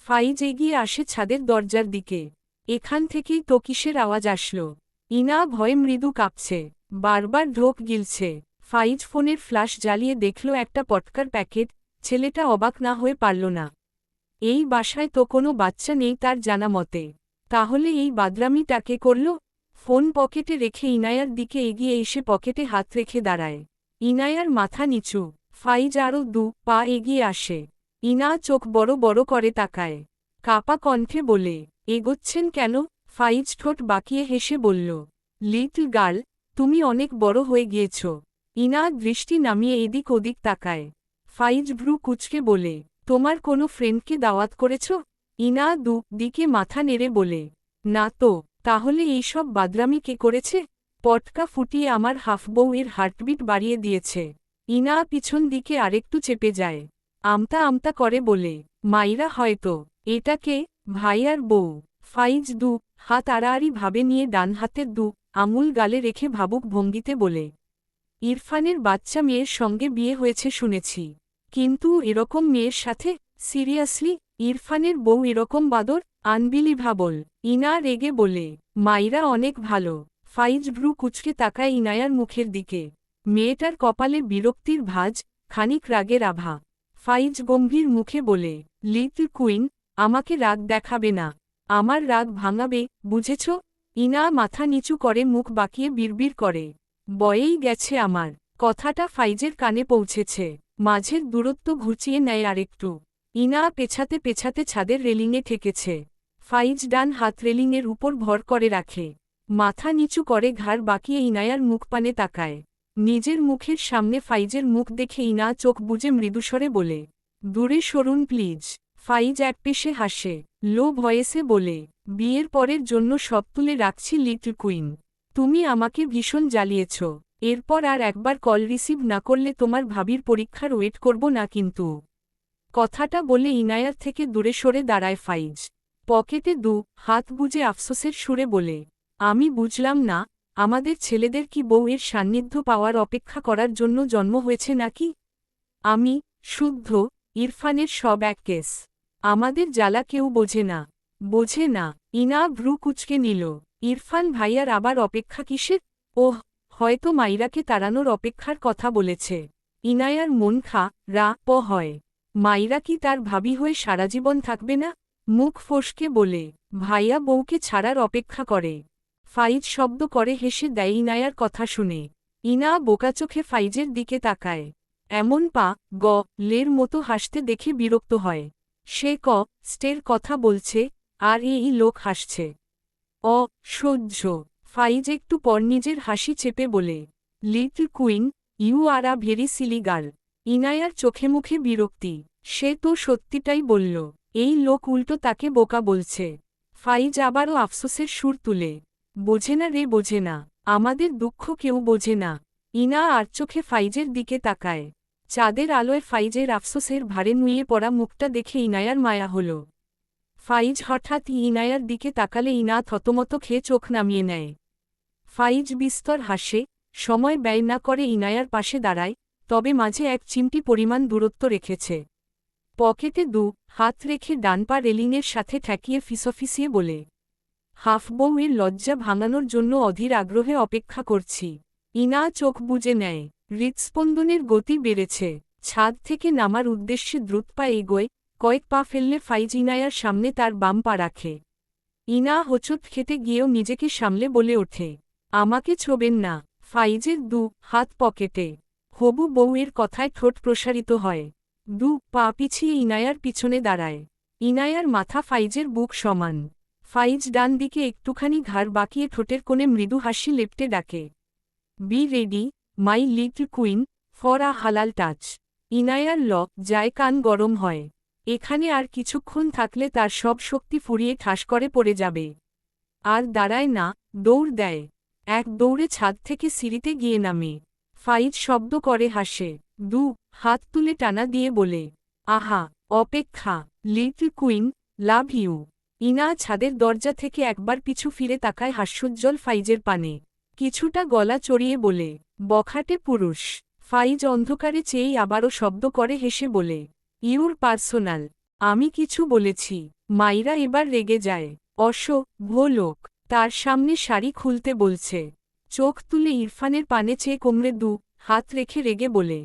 ফাইজ এগিয়ে আসে ছাদের দরজার দিকে। এখান থেকেই তো কিসের আওয়াজ আসল? ইনা ভয়ে মৃদু কাঁপছে, বারবার ঢোক গিলছে। ফাইজ ফোনের ফ্ল্যাশ জ্বালিয়ে দেখল একটা পটকার প্যাকেট। ছেলেটা অবাক না হয়ে পারল না। এই বাসায় তো কোনো বাচ্চা নেই তার জানা মতে। তাহলে এই বাদরামিটা কে করল? ফোন পকেটে রেখে ইনায়ার দিকে এগিয়ে এসে পকেটে হাত রেখে দাঁড়ায়। ইনায়ার মাথা নিচু। ফাইজ আরও 2 পা এগিয়ে আসে। ইনা চোখ বড় বড় করে তাকায়। কাপা কণ্ঠে বলে, এগোচ্ছেন কেন? ফাইজ ঠোঁট বাঁকিয়ে হেসে বলল, লিটল গার্ল, তুমি অনেক বড় হয়ে গিয়েছ। ইনা দৃষ্টি নামিয়ে এদিক ওদিক তাকায়। ফাইজ ভ্রু কুঁচকে বলে, তোমার কোনো ফ্রেন্ডকে দাওয়াত করেছ? ইনা দিকে মাথা নেড়ে বলে, না তো। তাহলে এইসব বাদরামি কে করেছে? পটকা ফুটিয়ে আমার হাফবউয়ের হার্টবিট বাড়িয়ে দিয়েছে। ইনা পিছন দিকে আরেকটু চেপে যায়। আমতা আমতা করে বলে, মাইরা হয়তো। এটা কে? ভাই আর বউ। ফাইজ হাত আড়াআড়ি ভাবে নিয়ে ডান হাতের আঙুল গালে রেখে ভাবুক ভঙ্গিতে বলে, ইরফানের বাচ্চা মেয়ের সঙ্গে বিয়ে হয়েছে শুনেছি। কিন্তু এরকম মেয়ের সাথে? সিরিয়াসলি? ইরফানের বউ এরকম বাদর? আনবিলিভাবল। ইনা রেগে বলে, মাইরা অনেক ভালো। ফাইজ ভ্রু কুচকে তাকায় ইনায়ার মুখের দিকে। মেয়েটার কপালে বিরক্তির ভাঁজ, খানিক রাগের আভা। ফাইজ গম্ভীর মুখে বলে, লিটল কুইন, আমাকে রাগ দেখাবে না। আমার রাগ ভাঙাবে, বুঝেছ? ইনা মাথা নিচু করে মুখ বাঁকিয়ে বিড়বিড় করে, বয়েই গেছে আমার। কথাটা ফাইজের কানে পৌঁছেছে। মাঝের দূরত্ব ঘুচিয়ে নেয় আরেকটু। ইনা পেছাতে পেছাতে ছাদের রেলিংয়ে ঠেকেছে। ফাইজ ডান হাত রেলিংয়ের উপর ভর করে রাখে। মাথা নিচু করে ঘাড় বাঁকিয়ে ইনায়ার মুখপানে তাকায়। নিজের মুখের সামনে ফাইজের মুখ দেখে ইনা চোখ বুজে মৃদুস্বরে বলে, দূরে সরুন প্লিজ। ফাইজ একপেশে হাসে, লো ভয়েসে বলে, বিয়ের পরের জন্য সব তুলে রাখছি লিটল কুইন। তুমি আমাকে ভীষণ জ্বালিয়েছ। এরপর আর একবার কল রিসিভ না করলে তোমার ভাবির পরীক্ষার ওয়েট করব না কিন্তু। কথাটা বলে ইনায়ার থেকে দূরে সরে দাঁড়ায় ফাইজ। পকেটে হাত বুজে আফসোসের সুরে বলে, আমি বুঝলাম না, আমাদের ছেলেদের কি বউয়ের সান্নিধ্য পাওয়ার অপেক্ষা করার জন্য জন্ম হয়েছে নাকি? আমি শুদ্ধ, ইরফানের সব এক কেস। আমাদের জ্বালা কেউ বোঝে না। বোঝে না? ইনা ভ্রু কুচকে নিল। ইরফান ভাইয়ার আবার অপেক্ষা কিসের? ওহ, হয়তো মাইরাকে তাড়ানোর অপেক্ষার কথা বলেছে। ইনায়ার মন হয়। মাইরা কি তার ভাবি হয়ে সারাজীবন থাকবে না? মুখ ফসকে বলে, ভাইয়া বউকে ছাড়ার অপেক্ষা করে। ফাইজ শব্দ করে হেসে দেয় ইনায়ার কথা শুনে। ইনা বোকাচোখে ফাইজের দিকে তাকায়। এমন লের মতো হাসতে দেখে বিরক্ত হয়। সে স্টের কথা বলছে, আর এই লোক হাসছে। অসহ্য। ফাইজ একটু পর নিজের হাসি চেপে বলে, little queen, you are a very silly girl. ইনায়ার চোখে মুখে বিরক্তি। সে তো সত্যিটাই বলল। এই লোক উল্টো তাকে বোকা বলছে। ফাইজ আবারও আফসোসের সুর তুলে, বোঝে না রে, বোঝে না। আমাদের দুঃখ কেউ বোঝে না। ইনা আর চোখে ফাইজের দিকে তাকায়। চাঁদের আলোয় ফাইজের আফসোসের ভারে নুয়ে পড়া মুখটা দেখে ইনায়ার মায়া হল। ফাইজ হঠাৎ ইনায়ার দিকে তাকালে ইনা থতমত খেয়ে চোখ নামিয়ে নেয়। ফাইজ বিস্তর হাসে, সময় ব্যয় না করে ইনায়ার পাশে দাঁড়ায়, তবে মাঝে এক চিমটি পরিমাণ দূরত্ব রেখেছে। পকেটে হাত রেখে ডান পা রেলিংয়ের সাথে ঠেকিয়ে ফিসফিসিয়ে বলে, হাফবউয়ের লজ্জা ভাঙানোর জন্য অধীর আগ্রহে অপেক্ষা করছি। ইনা চোখ বুজে নেয়। হৃৎস্পন্দনের গতি বেড়েছে। ছাদ থেকে নামার উদ্দেশ্যে দ্রুত পা এগোয়, কয়েক পা ফেললে ফাইজ ইনায়ার সামনে তার বাম পা রাখে। ইনা হোঁচট খেতে গিয়েও নিজেকে সামলে বলে ওঠে, আমাকে ছোবেন না। ফাইজের হাত পকেটে। হবু বউয়ের কথায় ঠোঁট প্রসারিত হয়। পা পিছিয়ে ইনায়ার পিছনে দাঁড়ায়। ইনায়ার মাথা ফাইজের বুক সমান। ফাইজ ডান দিকে একটুখানি ঘাড় বাঁকিয়ে ঠোঁটের কোণে মৃদু হাসি লেপ্টে ডাকে, be ready, my little queen, for a halal touch. ইনায়ার যায় কান গরম হয়। এখানে আর কিছুক্ষণ থাকলে তার সব শক্তি ফুরিয়ে ঠাস করে পড়ে যাবে। আর দাঁড়ায় না, দৌড় দেয়। এক দৌড়ে ছাদ থেকে সিঁড়িতে গিয়ে নামে। ফাইজ শব্দ করে হাসে। হাত তুলে টানা দিয়ে বলে, আহা, অপেক্ষা, লিটল কুইন, লাভ ইউ। ইনা ছাদের দরজা থেকে একবার পিছু ফিরে তাকায় হাস্যোজ্জ্বল ফাইজের পানে। কিছুটা গলা চড়িয়ে বলে, বখাটে পুরুষ। ফাইজ অন্ধকারে চেয়েই আবারও শব্দ করে হেসে বলে, ইউর পার্সোনাল। আমি কিছু বলেছি। মাইরা এবার রেগে যায়। ভো লোক তার সামনে শাড়ি খুলতে বলছে। চোখ তুলে ইরফানের পানে চেয়ে কোমরে হাত রেখে রেগে বলে,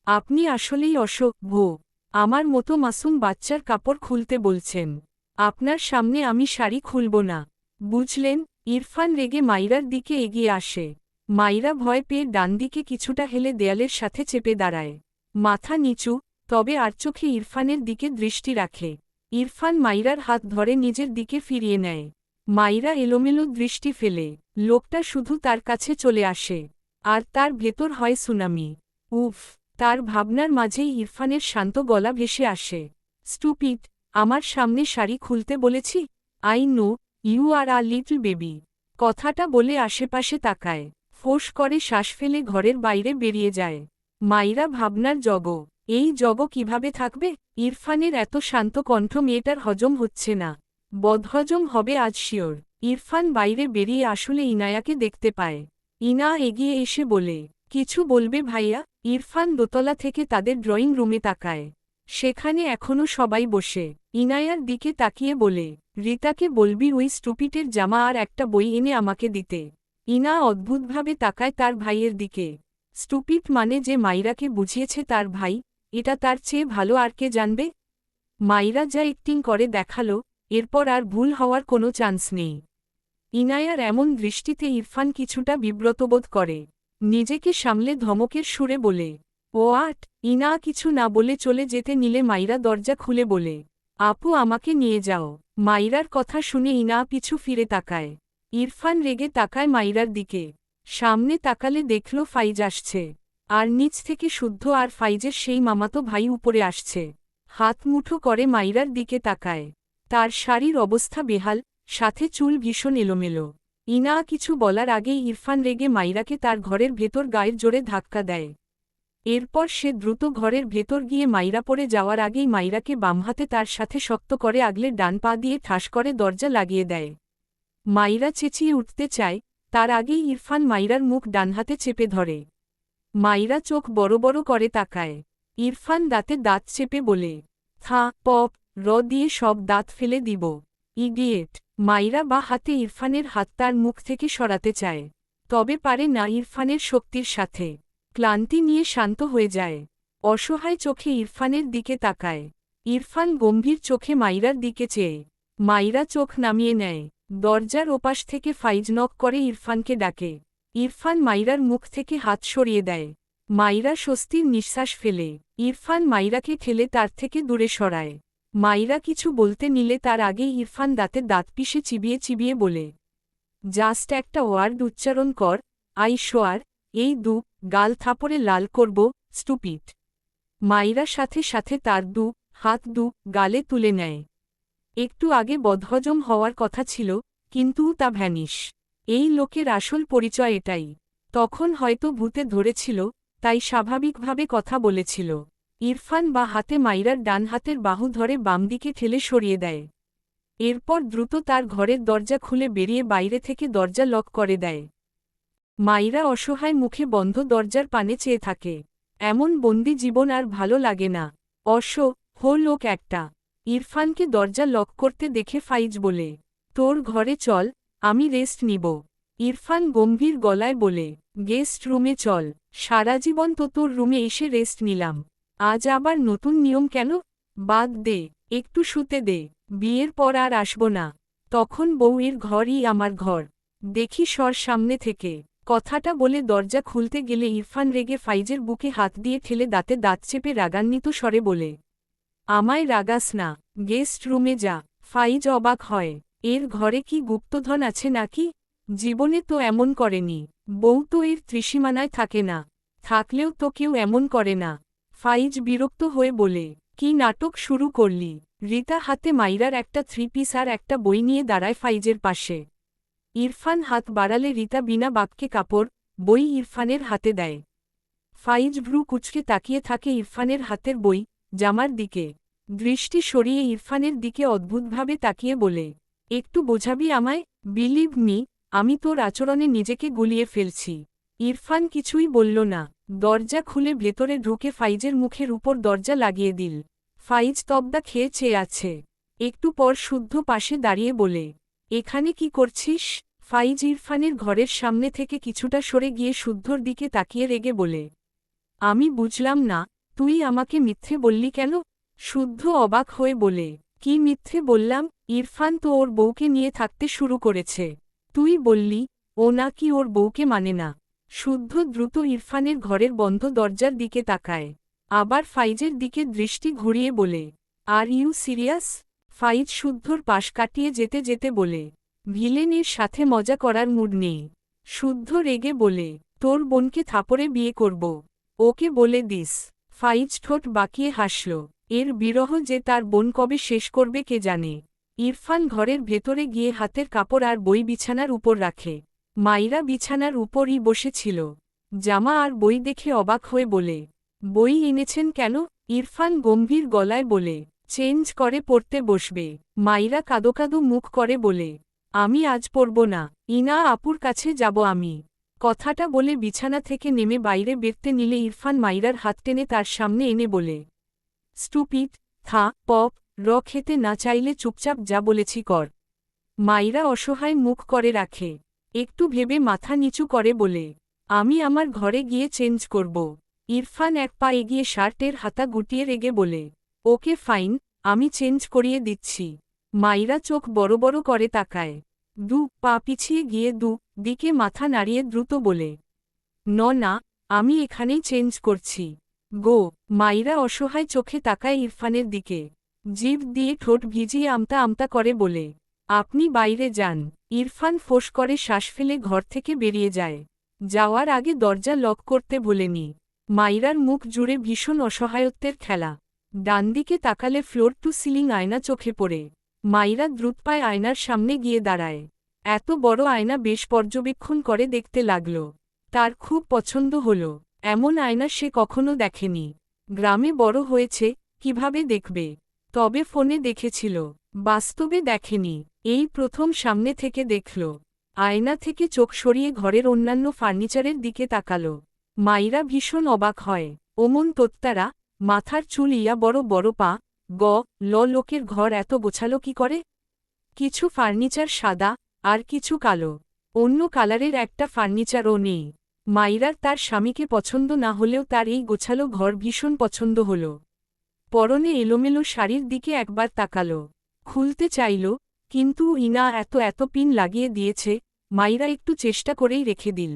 আপনি আসলেই ভো আমার মতো মাসুম বাচ্চার কাপড় খুলতে বলছেন। আপনার সামনে আমি শাড়ি খুলব না, বুঝলেন? ইরফান রেগে মাইরার দিকে এগিয়ে আসে। মাইরা ভয় পেয়ে ডানদিকে কিছুটা হেলে দেয়ালের সাথে চেপে দাঁড়ায়, মাথা নিচু, তবে আর চোখে ইরফানের দিকে দৃষ্টি রাখে। ইরফান মাইরার হাত ধরে নিজের দিকে ফিরিয়ে নেয়। মাইরা এলোমেলো দৃষ্টি ফেলে। লোকটা শুধু তার কাছে চলে আসে, আর তার ভেতর হয় সুনামি। উফ! তার ভাবনার মাঝেই ইরফানের শান্ত গলা ভেসে আসে। স্টুপিড, আমার সামনে শাড়ি খুলতে বলেছি? I know you are a little baby. কথাটা বলে আশেপাশে তাকায়, ফোঁস করে শ্বাস ফেলে ঘরের বাইরে বেরিয়ে যায়। মাইরা ভাবনার জগ। এই জগ কিভাবে থাকবে? ইরফানের এত শান্ত কণ্ঠ মেয়েটার হজম হচ্ছে না। বদহজম হবে আজ শিওর। ইরফান বাইরে বেরিয়ে আসলে ইনায়াকে দেখতে পায়। ইনা এগিয়ে এসে বলে, কিছু বলবে ভাইয়া? ইরফান দোতলা থেকে তাদের ড্রয়িং রুমে তাকায়। সেখানে এখনও সবাই বসে। ইনায়ার দিকে তাকিয়ে বলে, রিতাকে বলবি ওই স্টুপিটের জামা আর একটা বই এনে আমাকে দিতে। ইনা অদ্ভুতভাবে তাকায় তার ভাইয়ের দিকে। স্টুপিট মানে যে মাইরাকে বুঝিয়েছে তার ভাই, এটা তার চেয়ে ভালো আর কে জানবে? মাইরা যা অ্যাক্টিং করে দেখালো, এরপর আর ভুল হওয়ার কোনো চান্স নেই। ইনায়ার এমন দৃষ্টিতে ইরফান কিছুটা বিব্রতবোধ করে। নিজেকে সামলে ধমকের সুরে বলে, ও আট! ইনা কিছু না বলে চলে যেতে নিলে মাইরা দরজা খুলে বলে, আপু আমাকে নিয়ে যাও। মাইরার কথা শুনে ইনা পিছু ফিরে তাকায়। ইরফান রেগে তাকায় মাইরার দিকে। সামনে তাকালে দেখল ফাইজ আসছে, আর নিচ থেকে শুদ্ধ আর ফাইজের সেই মামাতো ভাই উপরে আসছে। হাত মুঠো করে মাইরার দিকে তাকায়। তার শাড়ির অবস্থা বেহাল, সাথে চুল ভীষণ এলোমেলো। ইনা কিছু বলার আগেই ইরফান রেগে মাইরাকে তার ঘরের ভেতর গায়ের জোরে ধাক্কা দেয়। এরপর সে দ্রুত ঘরের ভেতর গিয়ে মাইরা পড়ে যাওয়ার আগেই মাইরাকে বামহাতে তার সাথে শক্ত করে আগলে ডান পা দিয়ে ঠাস করে দরজা লাগিয়ে দেয়। মাইরা চেঁচিয়ে উঠতে চায়, তার আগেই ইরফান মাইরার মুখ ডানহাতে চেপে ধরে। মাইরা চোখ বড় বড় করে তাকায়। ইরফান দাঁতে দাঁত চেপে বলে, পপ দিয়ে সব দাঁত ফেলে দিব। ইডিয়েট! মাইরা বা হাতে ইরফানের হাত তার মুখ থেকে সরাতে চায়, তবে পারে না ইরফানের শক্তির সাথে। ক্লান্তি নিয়ে শান্ত হয়ে যায়। অসহায় চোখে ইরফানের দিকে তাকায়। ইরফান গম্ভীর চোখে মাইরার দিকে চেয়ে। মাইরা চোখ নামিয়ে নেয়। দরজার ওপাশ থেকে ফাইজ নক করে ইরফানকে ডাকে। ইরফান মাইরার মুখ থেকে হাত সরিয়ে দেয়। মাইরা স্বস্তির নিঃশ্বাস ফেলে। ইরফান মাইরাকে ঠেলে তার থেকে দূরে সরায়। মাইরা কিছু বলতে নিলে তার আগেই ইরফান দাঁতে দাঁত পিষে চিবিয়ে চিবিয়ে বলে, জাস্ট একটা ওয়ার্ড উচ্চারণ কর, আই শোয়ার, এই গাল থাপড়ে লাল করব, স্টুপিট। মাইরা সাথে সাথে তার হাত গালে তুলে নেয়। একটু আগে বদহজম হওয়ার কথা ছিল, কিন্তু তা ভ্যানিশ। এই লোকের আসল পরিচয় এটাই। তখন হয়তো ভূতে ধরেছিল, তাই স্বাভাবিকভাবে কথা বলেছিল। ইরফান বা হাতে মাইরার ডান হাতের বাহু ধরে বামদিকে ঠেলে সরিয়ে দেয়। এরপর দ্রুত তার ঘরের দরজা খুলে বেরিয়ে বাইরে থেকে দরজা লক করে দেয়। মাইরা অসহায় মুখে বন্ধ দরজার পানে চেয়ে থাকে। এমন বন্দি জীবন আর ভালো লাগে না। লোক একটা। ইরফানকে দরজা লক করতে দেখে ফাইজ বলে, তোর ঘরে চল, আমি রেস্ট নিব। ইরফান গম্ভীর গলায় বলে, গেস্ট রুমে চল। সারা জীবন তো তোর রুমে এসে রেস্ট নিলাম, আজ আবার নতুন নিয়ম কেন? বাদ দে, একটু শুতে দে। বিয়ের পর আর আসব না। তখন বউয়ের ঘরই আমার ঘর। দেখি সর সামনে থেকে। কথাটা বলে দরজা খুলতে গেলে ইরফান রেগে ফাইজের বুকে হাত দিয়ে ঠেলে দাঁতে দাঁত চেপে রাগান্বিত স্বরে বলে, আমায় রাগাস না, গেস্ট রুমে যা। ফাইজ অবাক হয়, এর ঘরে কি গুপ্তধন আছে নাকি? জীবনে তো এমন করেনি। বউ তো এর ত্রিসীমানায় থাকে না, থাকলেও তো কেউ এমন করে না। ফাইজ বিরক্ত হয়ে বলে, কি নাটক শুরু করলি? রিতা হাতে মাইরার একটা 3 পিস আর একটা বই নিয়ে দাঁড়ায় ফাইজের পাশে। ইরফান হাত বাড়ালে রিতা বিনা বাক্যে কাপড়, বই ইরফানের হাতে দেয়। ফাইজ ভ্রু কুচকে তাকিয়ে থাকে ইরফানের হাতের বই, জামার দিকে। দৃষ্টি সরিয়ে ইরফানের দিকে অদ্ভুতভাবে তাকিয়ে বলে, একটু বোঝাবি আমায়? বিলিভ মি, আমি তোর আচরণে নিজেকে গুলিয়ে ফেলছি। ইরফান কিছুই বলল না। দরজা খুলে ভেতরে ঢুকে ফাইজের মুখের উপর দরজা লাগিয়ে দিল। ফাইজ তবদা খেয়ে চেয়ে আছে। একটু পর শুদ্ধ পাশে দাঁড়িয়ে বলে, এখানে কি করছিস? ফাইজ ইরফানের ঘরের সামনে থেকে কিছুটা সরে গিয়ে শুদ্ধর দিকে তাকিয়ে রেগে বলে, আমি বুঝলাম না, তুই আমাকে মিথ্যে বললি কেন? শুদ্ধ অবাক হয়ে বলে, কি মিথ্যে বললাম? ইরফান তো ওর বউকে নিয়ে থাকতে শুরু করেছে। তুই বললি ও নাকি ওর বউকে মানে না। শুদ্ধ দ্রুত ইরফানের ঘরের বন্ধ দরজার দিকে তাকায়, আবার ফাইজের দিকে দৃষ্টি ঘুরিয়ে বলে, আর ইউ সিরিয়াস? ফাইজ শুদ্ধর পাশ কাটিয়ে যেতে যেতে বলে, ভিলেনের সাথে মজা করার মুড নেই। শুদ্ধ রেগে বলে, তোর বোনকে থাপড়ে বিয়ে করব। ওকে বলে দিস। ফাইজ ঠোঁট বাঁকিয়ে হাসল, এর বিরহ যে তার বোন কবে শেষ করবে কে জানে। ইরফান ঘরের ভেতরে গিয়ে হাতের কাপড় আর বই বিছানার উপর রাখে। মাইরা বিছানার উপরই বসেছিল, জামা আর বই দেখে অবাক হয়ে বলে, বই এনেছেন কেন? ইরফান গম্ভীর গলায় বলে, চেঞ্জ করে পড়তে বসবে। মাইরা কাদো কাদো মুখ করে বলে, আমি আজ পড়ব না, ইনা আপুর কাছে যাব আমি। কথাটা বলে বিছানা থেকে নেমে বাইরে বেরতে নিলে ইরফান মাইরার হাত টেনে তার সামনে এনে বলে, স্টুপিড, থা পপ খেতে না চাইলে চুপচাপ যা বলেছি কর। মাইরা অসহায় মুখ করে রাখে, একটু ভেবে মাথা নিচু করে বলে, আমি আমার ঘরে গিয়ে চেঞ্জ করব। ইরফান এক পা এগিয়ে শার্টের হাতা গুটিয়ে রেগে বলে, ওকে ফাইন, আমি চেঞ্জ করিয়ে দিচ্ছি। মাইরা চোখ বড় বড় করে তাকায়, দু পা পিছিয়ে গিয়ে দিকে মাথা নাড়িয়ে দ্রুত বলে, না, আমি এখানেই চেঞ্জ করছি। গো। মাইরা অসহায় চোখে তাকায় ইরফানের দিকে, জিভ দিয়ে ঠোঁট ভিজিয়ে আমতা আমতা করে বলে, আপনি বাইরে যান। ইরফান ফোঁস করে শ্বাস ফেলে ঘর থেকে বেরিয়ে যায়। যাওয়ার আগে দরজা লক করতে ভোলেনি। মাইরার মুখ জুড়ে ভীষণ অসহায়ত্বের খেলা। ডানদিকে তাকালে ফ্লোর টু সিলিং আয়না চোখে পড়ে। মাইরা দ্রুত পায়ে আয়নার সামনে গিয়ে দাঁড়ায়। এত বড় আয়না বেশ পর্যবেক্ষণ করে দেখতে লাগল। তার খুব পছন্দ হল। এমন আয়না সে কখনো দেখেনি। গ্রামে বড় হয়েছে, কিভাবে দেখবে? তবে ফোনে দেখেছিল, বাস্তবে দেখেনি। এই প্রথম সামনে থেকে দেখল। আয়না থেকে চোখ সরিয়ে ঘরের অন্যান্য ফার্নিচারের দিকে তাকাল। মাইরা ভীষণ অবাক হয়। ওমন তোত্তারা, মাথার চুল ইয়া বড় বড় পা, লোকের ঘর এত গোছালো কি করে? কিছু ফার্নিচার সাদা, আর কিছু কালো। অন্য কালারের একটা ফার্নিচারও নেই। মাইরার তার স্বামীকে পছন্দ না হলেও তার এই গোছালো ঘর ভীষণ পছন্দ হল। পরনে এলোমেলো শাড়ির দিকে একবার তাকাল, খুলতে চাইল, কিন্তু ইনা এত পিন লাগিয়ে দিয়েছে। মাইরা একটু চেষ্টা করেই রেখে দিল।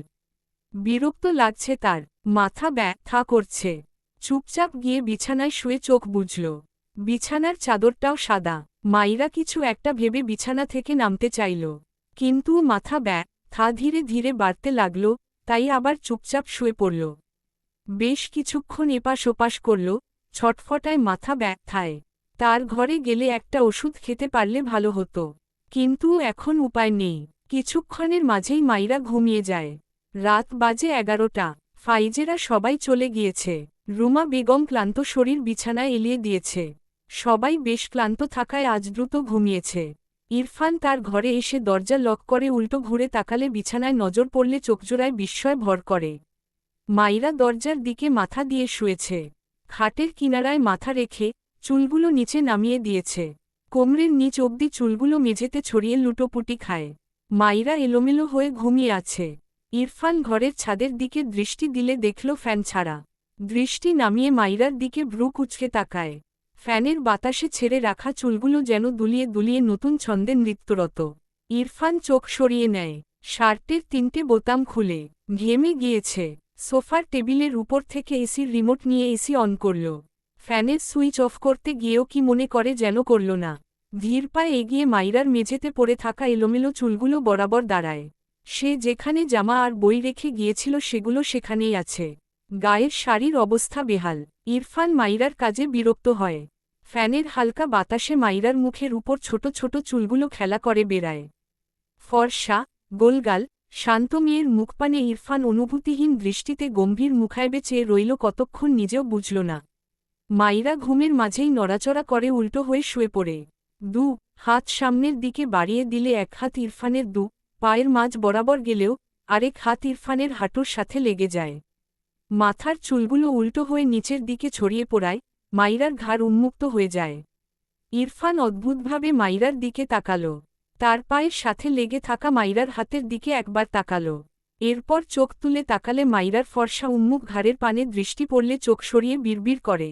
বিরক্ত লাগছে তার, মাথা ব্যথা করছে। চুপচাপ গিয়ে বিছানায় শুয়ে চোখ বুঝল। বিছানার চাদরটাও সাদা। মাইরা কিছু একটা ভেবে বিছানা থেকে নামতে চাইল, কিন্তু মাথা ব্যথা ধীরে ধীরে বাড়তে লাগল, তাই আবার চুপচাপ শুয়ে পড়ল। বেশ কিছুক্ষণ এপাশ ওপাশ করল, ছটফটায় মাথা ব্যথায়। তার ঘরে গেলে একটা ওষুধ খেতে পারলে ভালো হতো, কিন্তু এখন উপায় নেই। কিছুক্ষণের মাঝেই মাইরা ঘুমিয়ে যায়। রাত বাজে 11টা। ফাইজেরা সবাই চলে গিয়েছে। রুমা বেগম ক্লান্ত শরীর বিছানায় এলিয়ে দিয়েছে। সবাই বেশ ক্লান্ত থাকায় আজ দ্রুত ঘুমিয়েছে। ইরফান তার ঘরে এসে দরজা লক করে উল্টো ঘুরে তাকালে বিছানায় নজর পড়লে চোখজোড়ায় বিস্ময় ভর করে। মাইরা দরজার দিকে মাথা দিয়ে শুয়েছে। খাটের কিনারায় মাথা রেখে চুলগুলো নিচে নামিয়ে দিয়েছে। কোমরের নিচ অবধি চুলগুলো মেঝেতে ছড়িয়ে লুটোপুটি খায়। মাইরা এলোমেলো হয়ে ঘুমিয়ে আছে। ইরফান ঘরের ছাদের দিকে দৃষ্টি দিলে দেখল ফ্যান ছাড়া। দৃষ্টি নামিয়ে মাইরার দিকে ভ্রু কুঁচকে তাকায়। ফ্যানের বাতাসে ছেড়ে রাখা চুলগুলো যেন দুলিয়ে দুলিয়ে নতুন ছন্দে নৃত্যরত। ইরফান চোখ সরিয়ে নেয়। শার্টের 3টে বোতাম খুলে ঘেমে গিয়েছে। সোফার টেবিলের উপর থেকে এসির রিমোট নিয়ে এসি অন করল। ফ্যানের সুইচ অফ করতে গিয়েও কি মনে করে যেন করল না। ধীর পায়ে এগিয়ে মাইরার মেঝেতে পড়ে থাকা এলোমেলো চুলগুলো বরাবর দাঁড়ায়। সে যেখানে জামা আর বই রেখে গিয়েছিল সেগুলো সেখানেই আছে। গায়ের শাড়ির অবস্থা বেহাল। ইরফান মাইরার কাজে বিরক্ত হয়। ফ্যানের হালকা বাতাসে মাইরার মুখের উপর ছোট ছোট চুলগুলো খেলা করে বেড়ায়। ফর্সা, গোলগাল, শান্ত মেয়ের মুখপানে ইরফান অনুভূতিহীন দৃষ্টিতে গম্ভীর মুখায়বে চেয়ে রইল কতক্ষণ নিজেও বুঝল না। মাইরা ঘুমের মাঝেই নড়াচড়া করে উল্টো হয়ে শুয়ে পড়ে। হাত সামনের দিকে বাড়িয়ে দিলে এক হাত ইরফানের পায়ের মাঝ বরাবর গেলেও আরেক হাত ইরফানের হাঁটুর সাথে লেগে যায়। মাথার চুলগুলো উল্টো হয়ে নিচের দিকে ছড়িয়ে পড়ায় মাইরার ঘাড় উন্মুক্ত হয়ে যায়। ইরফান অদ্ভুতভাবে মাইরার দিকে তাকাল। তার পায়ের সাথে লেগে থাকা মাইরার হাতের দিকে একবার তাকাল। এরপর চোখ তুলে তাকালে মাইরার ফর্সা উন্মুখ ঘাড়ের পানে দৃষ্টি পড়লে চোখ সরিয়ে বিড়বিড় করে,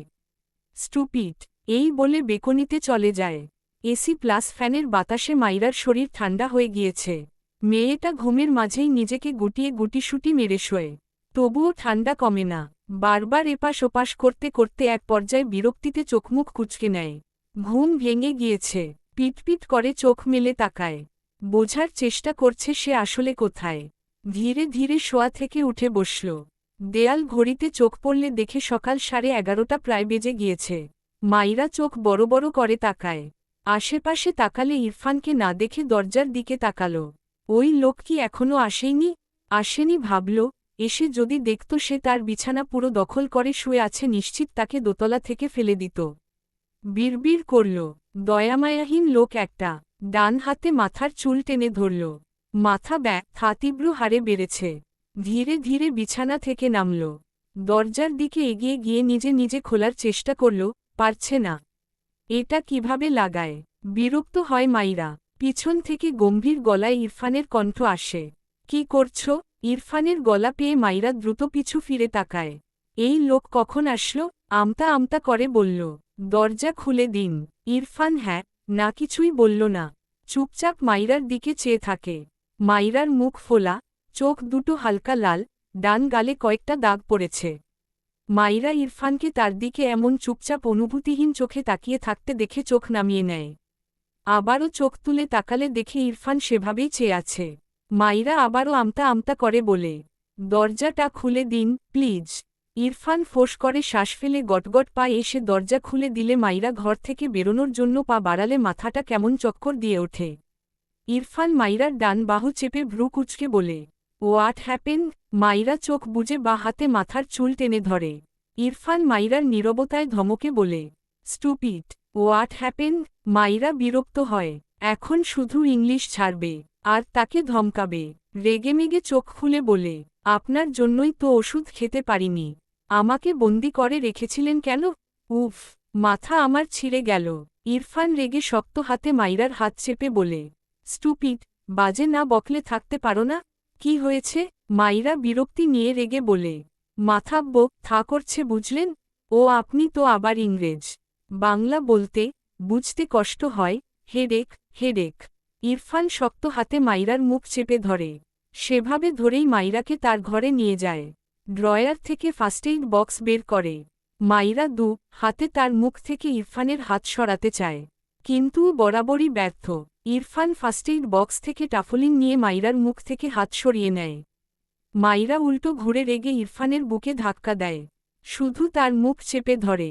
স্টুপিড, এই বলে বেকনিতে চলে যায়। এসি প্লাস ফ্যানের বাতাসে মাইরার শরীর ঠান্ডা হয়ে গিয়েছে। মেয়েটা ঘুমের মাঝেই নিজেকে গুটিয়ে গুটিসুটি মেরে শোয়। তবুও ঠান্ডা কমে না। বারবার এপাশ ওপাশ করতে করতে এক পর্যায়ে বিরক্তিতে চোখমুখ কুঁচকে নেয়। ঘুম ভেঙে গিয়েছে। পিটপিট করে চোখ মেলে তাকায়। বোঝার চেষ্টা করছে সে আসলে কোথায়। ধীরে ধীরে শোয়া থেকে উঠে বসল। দেয়াল ঘড়িতে চোখ পড়লে দেখে সকাল 11:30 প্রায় বেজে গিয়েছে। মাইরা চোখ বড় বড় করে তাকায়। আশেপাশে তাকালে ইরফানকে না দেখে দরজার দিকে তাকাল। ওই লোক কি এখনও আসেনি ভাবল। এসে যদি দেখত সে তার বিছানা পুরো দখল করে শুয়ে আছে, নিশ্চিত তাকে দোতলা থেকে ফেলে দিত। বিড়বিড় করল, দয়ামায়াহীন লোক একটা। ডান হাতে মাথার চুল টেনে ধরল। মাথা ব্যথা তীব্র হারে বেড়েছে। ধীরে ধীরে বিছানা থেকে নামল। দরজার দিকে এগিয়ে গিয়ে নিজে নিজে খোলার চেষ্টা করল, পারছে না। এটা কিভাবে লাগায়? বিরক্ত হয় মাইরা। পিছন থেকে গম্ভীর গলায় ইরফানের কণ্ঠ আসে, কি করছো? ইরফানের গলা পেয়ে মাইরা দ্রুত পিছু ফিরে তাকায়। এই লোক কখন আসলো? আমতা আমতা করে বলল, দরজা খুলে দিন। ইরফান হ্যাঁ না কিছুই বলল না। চুপচাপ মাইরার দিকে চেয়ে থাকে। মাইরার মুখ ফোলা, চোখ দুটো হালকা লাল, ডান গালে কয়েকটা দাগ পড়েছে। মাইরা ইরফানকে তার দিকে এমন চুপচাপ অনুভূতিহীন চোখে তাকিয়ে থাকতে দেখে চোখ নামিয়ে নেয়। আবারও চোখ তুলে তাকালে দেখে ইরফান সেভাবেই চেয়ে আছে। মাইরা আবারও আমতা আমতা করে বলে, দরজাটা খুলে দিন প্লিজ। ইরফান ফোঁস করে শ্বাস ফেলে গটগট পায়ে এসে দরজা খুলে দিলে মাইরা ঘর থেকে বেরোনোর জন্য পা বাড়ালে মাথাটা কেমন চক্কর দিয়ে ওঠে। ইরফান মাইরার ডান বাহু চেপে ভ্রু কুঁচকে বলে, হোয়াট হ্যাপেন? মাইরা চোখ বুজে বা হাতে মাথার চুল টেনে ধরে। ইরফান মাইরার নীরবতায় ধমকে বলে, স্টুপিড। What happen? মাইরা বিরক্ত হয়। এখন শুধু ইংলিশ ছাড়বে আর তাকে ধমকাবে। রেগেমেগে চোখ খুলে বলে, আপনার জন্যই তো ওষুধ খেতে পারিনি। আমাকে বন্দি করে রেখেছিলেন কেন? উফ, মাথা আমার ছিঁড়ে গেল। ইরফান রেগে শক্ত হাতে মাইরার হাত চেপে বলে, স্টুপিড, বাজে না বকলে থাকতে পারো না? কি হয়েছে? মাইরা বিরক্তি নিয়ে রেগে বলে, মাথা থা করছে বুঝলেন? ও আপনি তো আবার ইংরেজ। বাংলা বলতে বুঝতে কষ্ট হয়। হেডেক। ইরফান শক্ত হাতে মাইরার মুখ চেপে ধরে। সেভাবে ধরেই মাইরাকে তার ঘরে নিয়ে যায়। ড্রয়ার থেকে ফার্স্টএইড বক্স বের করে। মাইরা হাতে তার মুখ থেকে ইরফানের হাত সরাতে চায়, কিন্তু বরাবরই ব্যর্থ। ইরফান ফার্স্টএইড বক্স থেকে টাফলিন নিয়ে মাইরার মুখ থেকে হাত সরিয়ে নেয়। মাইরা উল্টো ঘুরে রেগে ইরফানের বুকে ধাক্কা দেয়। শুধু তার মুখ চেপে ধরে।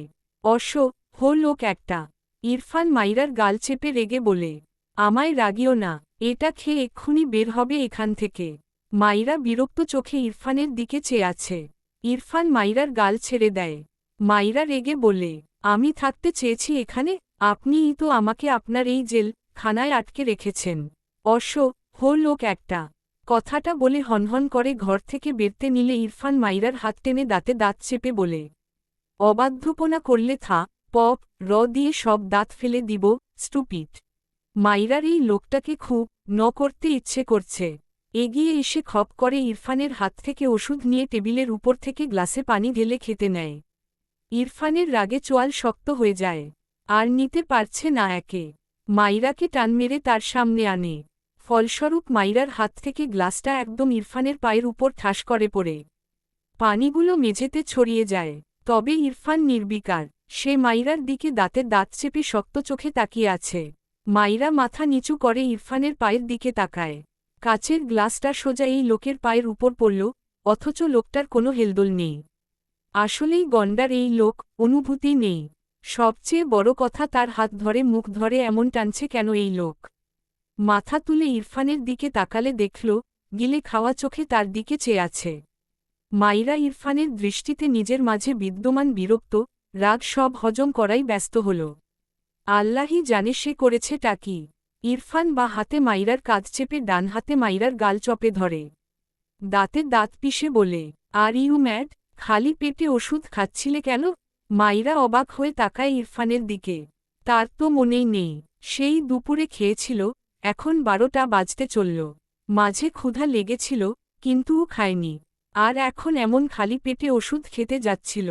লোক একটা। ইরফান মাইরার গাল চেপে রেগে বলে, আমায় রাগিও না, এটা খেয়ে এক্ষুনি বের হবে এখান থেকে। মাইরা বিরক্ত চোখে ইরফানের দিকে চেয়ে আছে। ইরফান মাইরার গাল ছেড়ে দেয়। মাইরা রেগে বলে, আমি থাকতে চেয়েছি এখানে, আপনিই তো আমাকে আপনার এই জেল খানায় আটকে রেখেছেন। লোক একটা। কথাটা বলে হনহন করে ঘর থেকে বেরতে নিলে ইরফান মাইরার হাত টেনে দাঁতে দাঁত চেপে বলে, অবাধ্যপনা করলে পপ দিয়ে সব দাঁত ফেলে দিব, স্টুপিড। মাইরার এই লোকটাকে খুব করতে ইচ্ছে করছে। এগিয়ে এসে খপ করে ইরফানের হাত থেকে ওষুধ নিয়ে টেবিলের উপর থেকে গ্লাসে পানি ঢেলে খেতে নেয়। ইরফানের রাগে চোয়াল শক্ত হয়ে যায়। আর নিতে পারছে না একে। মাইরাকে টান মেরে তার সামনে আনে। ফলস্বরূপ মাইরার হাত থেকে গ্লাসটা একদম ইরফানের পায়ের উপর ঠাস করে পড়ে। পানিগুলো মেঝেতে ছড়িয়ে যায়। তবে ইরফান নির্বিকার। সে মাইরার দিকে দাঁতে দাঁত চেপে শক্ত চোখে তাকিয়ে আছে। মাইরা মাথা নিচু করে ইরফানের পায়ের দিকে তাকায়। কাচের গ্লাসটা সোজা এই লোকের পায়ের উপর পড়ল, অথচ লোকটার কোনো হেলদোল নেই। আসলেই গন্ডার এই লোক, অনুভূতি নেই। সবচেয়ে বড় কথা, তার হাত ধরে মুখ ধরে এমন টানছে কেন এই লোক? মাথা তুলে ইরফানের দিকে তাকালে দেখল, গিলে খাওয়া চোখে তার দিকে চেয়ে আছে। মাইরা ইরফানের দৃষ্টিতে নিজের মাঝে বিদ্যমান বিরক্ত, রাগ সব হজম করাই ব্যস্ত হল। আল্লাহই জানে সে করেছেটা কি। ইরফান বা হাতে মাইরার কাঁধ চেপে ডান হাতে মাইরার গাল চপে ধরে। দাঁতে দাঁত পিষে বলে, আর ইউ ম্যাড? খালি পেটে ওষুধ খাচ্ছিলে কেন? মাইরা অবাক হয়ে তাকায় ইরফানের দিকে। তার তো মনেই নেই, সেই দুপুরে খেয়েছিল, এখন 12টা বাজতে চলল। মাঝে ক্ষুধা লেগেছিল, কিন্তু খায়নি। আর এখন এমন খালি পেটে ওষুধ খেতে যাচ্ছিল।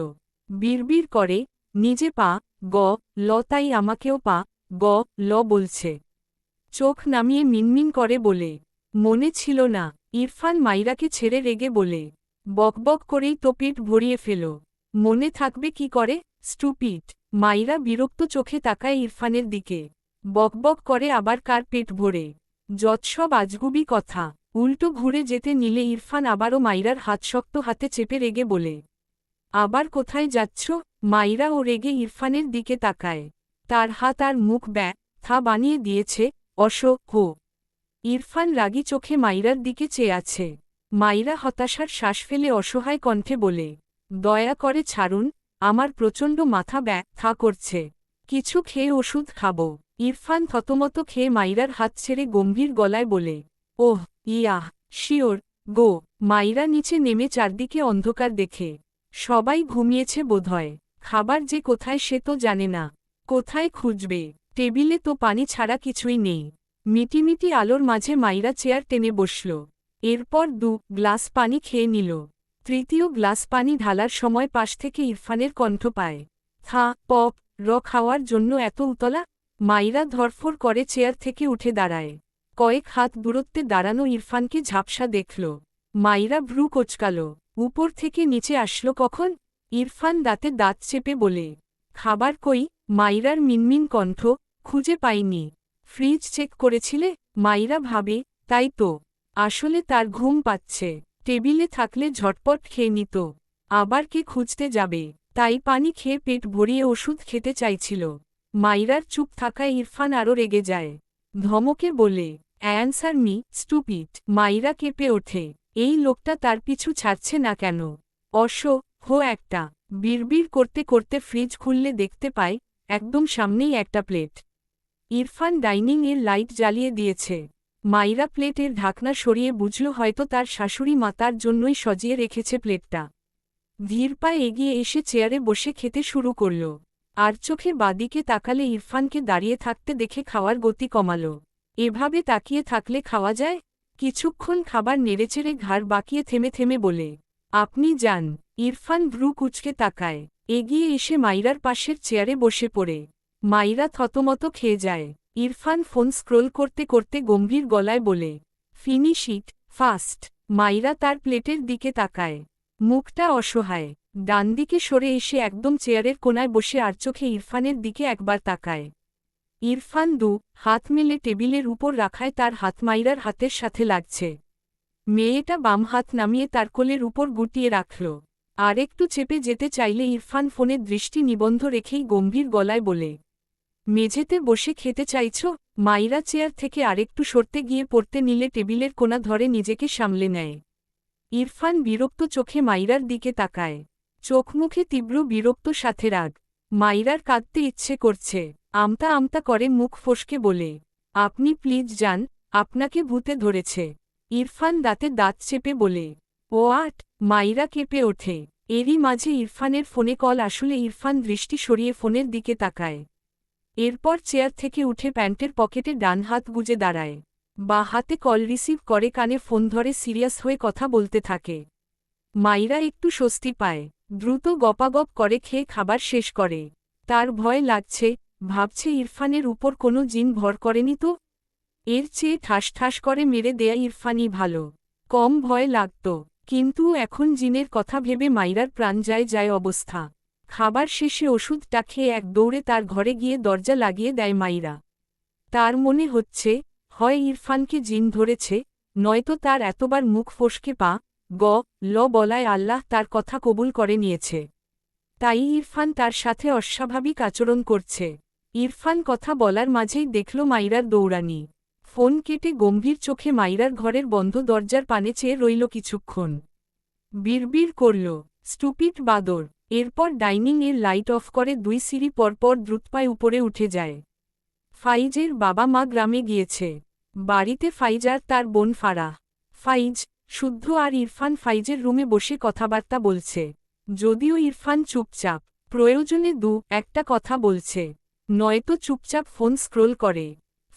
বিড়বিড় করে, নিজে পা, গ, ল, তাই আমাকেও পা, গ, ল বলছে। চোখ নামিয়ে মিনমিন করে বলে, মনে ছিল না। ইরফান মাইরাকে ছেড়ে রেগে বলে, বকবক করেই তো পেট ভরিয়ে ফেল। মনে থাকবে কি করে, স্টুপিড। মাইরা বিরক্ত চোখে তাকায় ইরফানের দিকে। বকবক করে আবার কার পেট ভরে? যৎসব আজগুবি কথা। উল্টো ঘুরে যেতে নিলে ইরফান আবারও মাইরার হাত শক্ত হাতে চেপে রেগে বলে, আবার কোথায় যাচ্ছ? মাইরা ও রেগে ইরফানের দিকে তাকায়। তার হাত আর মুখ ব্যথা বানিয়ে দিয়েছে, হো। ইরফান রাগী চোখে মাইরার দিকে চেয়ে আছে। মাইরা হতাশার শ্বাস ফেলে অসহায় কণ্ঠে বলে, দয়া করে ছাড়ুন, আমার প্রচণ্ড মাথা ব্যথা করছে। কিছু খেয়ে ওষুধ খাব। ইরফান থতমত খেয়ে মাইরার হাত ছেড়ে গম্ভীর গলায় বলে, ওহ, ইয়াহ, শিওর, গো। মাইরা নিচে নেমে চারদিকে অন্ধকার দেখে। সবাই ঘুমিয়েছে বোধহয়। খাবার যে কোথায় সে তো জানে না। কোথায় খুঁজবে? টেবিলে তো পানি ছাড়া কিছুই নেই। মিটিমিটি আলোর মাঝে মাইরা চেয়ার টেনে বসল। এরপর 2 গ্লাস পানি খেয়ে নিল। তৃতীয় গ্লাস পানি ঢালার সময় পাশ থেকে ইরফানের কণ্ঠ পায়, পপ, খাওয়ার জন্য এত উতলা? মাইরা ধরফর করে চেয়ার থেকে উঠে দাঁড়ায়। কয়েক হাত দূরত্বে দাঁড়ানো ইরফানকে ঝাপসা দেখল। মাইরা ভ্রু কোচকাল। উপর থেকে নিচে আসলো কখন? ইরফান দাঁতে দাঁত চেপে বলে, খাবার কই? মাইরার মিনমিন কণ্ঠ, খুঁজে পাইনি। ফ্রিজ চেক করেছিলে? মাইরা ভাবে, তাই তো। আসলে তার ঘুম পাচ্ছে। টেবিলে থাকলে ঝটপট খেয়ে নিত। আবার কে খুঁজতে যাবে? তাই পানি খেয়ে পেট ভরিয়ে ওষুধ খেতে চাইছিল। মাইরার চুপ থাকায় ইরফান আরও রেগে যায়। ধমকে বলে, অ্যান্সার মি, স্টুপিড। মাইরা কেঁপে ওঠে। এই লোকটা তার পিছু ছাড়ছে না কেন? হো একটা। বিড়বিড় করতে করতে ফ্রিজ খুললে দেখতে পায়, একদম সামনেই একটা প্লেট। ইরফান ডাইনিং এর লাইট জ্বালিয়ে দিয়েছে। মাইরা প্লেটের ঢাকনা সরিয়ে বুঝল হয়তো তার শাশুড়ি মা তার জন্যই সজিয়ে রেখেছে প্লেটটা। ধীর পায়ে এগিয়ে এসে চেয়ারে বসে খেতে শুরু করল। আর চোখে বাদিকে তাকালে ইরফানকে দাঁড়িয়ে থাকতে দেখে খাওয়ার গতি কমাল। এভাবে তাকিয়ে থাকলে খাওয়া যায়? কিছুক্ষণ খাবার নেড়েচেড়ে ঘাড় বাঁকিয়ে থেমে থেমে বলে, আপনি যান। ইরফান ভ্রু কুঁচকে তাকায়। এগিয়ে এসে মাইরার পাশের চেয়ারে বসে পড়ে। মাইরা থতমত খেয়ে যায়। ইরফান ফোন স্ক্রোল করতে করতে গম্ভীর গলায় বলে, ফিনিশ ইট, ফাস্ট। মাইরা তার প্লেটের দিকে তাকায়। মুখটা অসহায়। ডান দিকে সরে এসে একদম চেয়ারের কোনায় বসে আর চোখে ইরফানের দিকে একবার তাকায়। ইরফান 2 হাত মেলে টেবিলের উপর রাখায় তার হাত মাইরার হাতের সাথে লাগছে। মেয়েটা বাম হাত নামিয়ে তার কোলের উপর গুটিয়ে রাখল। আর একটু চেপে যেতে চাইলে ইরফান ফোনের দৃষ্টি নিবন্ধ রেখেই গম্ভীর গলায় বলে, মেঝেতে বসে খেতে চাইছ? মাইরা চেয়ার থেকে আরেকটু সরতে গিয়ে পড়তে নিলে টেবিলের কোণা ধরে নিজেকে সামলে নেয়। ইরফান বিরক্ত চোখে মাইরার দিকে তাকায়। চোখ মুখে তীব্র বিরক্ত সাথে রাগ। মাইরার কাঁদতে ইচ্ছে করছে। আমতা আমতা করে মুখ ফসকে বলে, আপনি প্লিজ যান, আপনাকে ভূতে ধরেছে। ইরফান দাঁতে দাঁত চেপে বলে, মাইরা কেঁপে ওঠে। এরই মাঝে ইরফানের ফোনে কল আসলে ইরফান দৃষ্টি সরিয়ে ফোনের দিকে তাকায়। এরপর চেয়ার থেকে উঠে প্যান্টের পকেটে ডান হাত গুজে দাঁড়ায়। বা হাতে কল রিসিভ করে কানে ফোন ধরে সিরিয়াস হয়ে কথা বলতে থাকে। মাইরা একটু স্বস্তি পায়। দ্রুত গপাগপ করে খেয়ে খাবার শেষ করে। তার ভয় লাগছে, ভাবছে ইরফানের উপর কোনো জিন ভর করেনি তো। এর চেয়ে ঠাস ঠাস করে মেরে দেয়া ইরফানই ভালো। কম ভয় লাগত। কিন্তু এখন জিনের কথা ভেবে মাইরার প্রাণ যায় অবস্থা। খাবার শেষে ওষুধটা খেয়ে এক দৌড়ে তার ঘরে গিয়ে দরজা লাগিয়ে দেয় মাইরা। তার মনে হচ্ছে, হয় ইরফানকে জিন ধরেছে, নয়তো তার এতবার মুখ ফসকে পা, গ, ল বলায় আল্লাহ তার কথা কবুল করে নিয়েছে। তাই ইরফান তার সাথে অস্বাভাবিক আচরণ করছে। ইরফান কথা বলার মাঝেই দেখল মাইরার দৌড়ানি। ফোন কেটে গম্ভীর চোখে মাইরার ঘরের বন্ধ দরজার পানে চেয়ে রইল কিছুক্ষণ। বিড়বিড় করল, স্টুপিড বাদর। এরপর ডাইনিং এর লাইট অফ করে 2 সিঁড়ি পরপর দ্রুতপায়ে উপরে উঠে যায়। ফাইজের বাবা মা গ্রামে গিয়েছে। বাড়িতে ফাইজ আর তার বোন ফারাহ। ফাইজ, শুদ্ধ আর ইরফান ফাইজের রুমে বসে কথাবার্তা বলছে। যদিও ইরফান চুপচাপ। প্রয়োজনে একটা কথা বলছে, নয়তো চুপচাপ ফোন স্ক্রোল করে।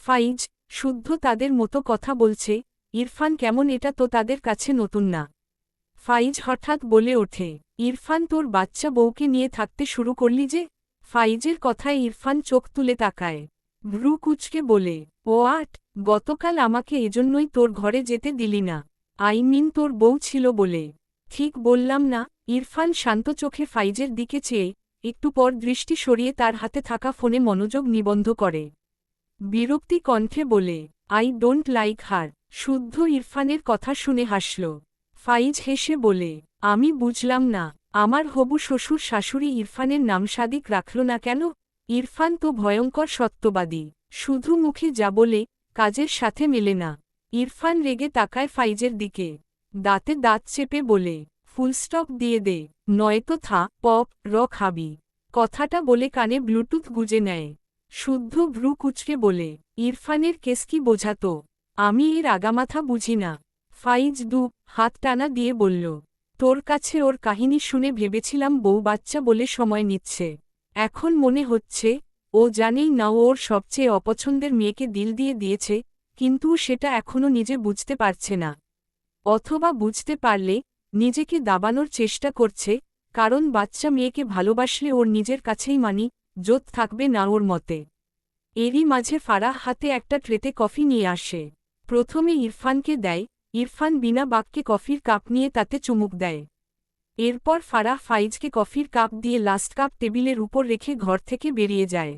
ফাইজ, শুদ্ধ তাদের মতো কথা বলছে, ইরফান কেমন এটা তো তাদের কাছে নতুন না। ফাইজ হঠাৎ বলে ওঠে, ইরফান তোর বাচ্চা বউকে নিয়ে থাকতে শুরু করলি যে? ফাইজের কথায় ইরফান চোখ তুলে তাকায়, ভ্রু কুচকে বলে, ও আট, গতকাল আমাকে এজন্যই তোর ঘরে যেতে দিলি না। তোর বউ ছিল বলে। ঠিক বললাম না? ইরফান শান্ত চোখে ফাইজের দিকে চেয়ে একটু পর দৃষ্টি সরিয়ে তার হাতে থাকা ফোনে মনোযোগ নিবন্ধ করে। বিরক্তি কণ্ঠে বলে, আই ডোন্ট লাইক হার। শুদ্ধ ইরফানের কথা শুনে হাসল। ফাইজ হেসে বলে, আমি বুঝলাম না, আমার হবু শ্বশুর শাশুড়ি ইরফানের নাম সাদিক রাখল না কেন? ইরফান তো ভয়ঙ্কর সত্যবাদী, শুধু মুখে যা বলে কাজের সাথে মেলে না। ইরফান রেগে তাকায় ফাইজের দিকে, দাঁতে দাঁত চেপে বলে, ফুলস্টপ দিয়ে দে, নয়তো খাবি। কথাটা বলে কানে ব্লুটুথ গুজে নেয়। শুদ্ধ ভ্রু কুচকে বলে, ইরফানের কেস কি বোঝাত? আমি এর আগামাথা বুঝি না। ফাইজ হাত টানা দিয়ে বলল, তোর কাছে ওর কাহিনী শুনে ভেবেছিলাম বউ বাচ্চা বলে সময় নিচ্ছে। এখন মনে হচ্ছে ও জানেই না ওর সবচেয়ে অপছন্দের মেয়েকে দিল দিয়ে দিয়েছে, কিন্তু সেটা এখনও নিজে বুঝতে পারছে না। অথবা বুঝতে পারলে নিজেকে দাবানোর চেষ্টা করছে, কারণ বাচ্চা মেয়েকে ভালোবাসলে ওর নিজের কাছেই জোত থাকবে না ওর মতে। এরই মাঝে ফারাহ হাতে একটা ট্রেতে কফি নিয়ে আসে। প্রথমে ইরফানকে দেয়, ইরফান বিনা বাক্যে কফির কাপ নিয়ে তাতে চুমুক দেয়। এরপর ফারাহ ফাইজকে কফির কাপ দিয়ে লাস্ট কাপ টেবিলের উপর রেখে ঘর থেকে বেরিয়ে যায়।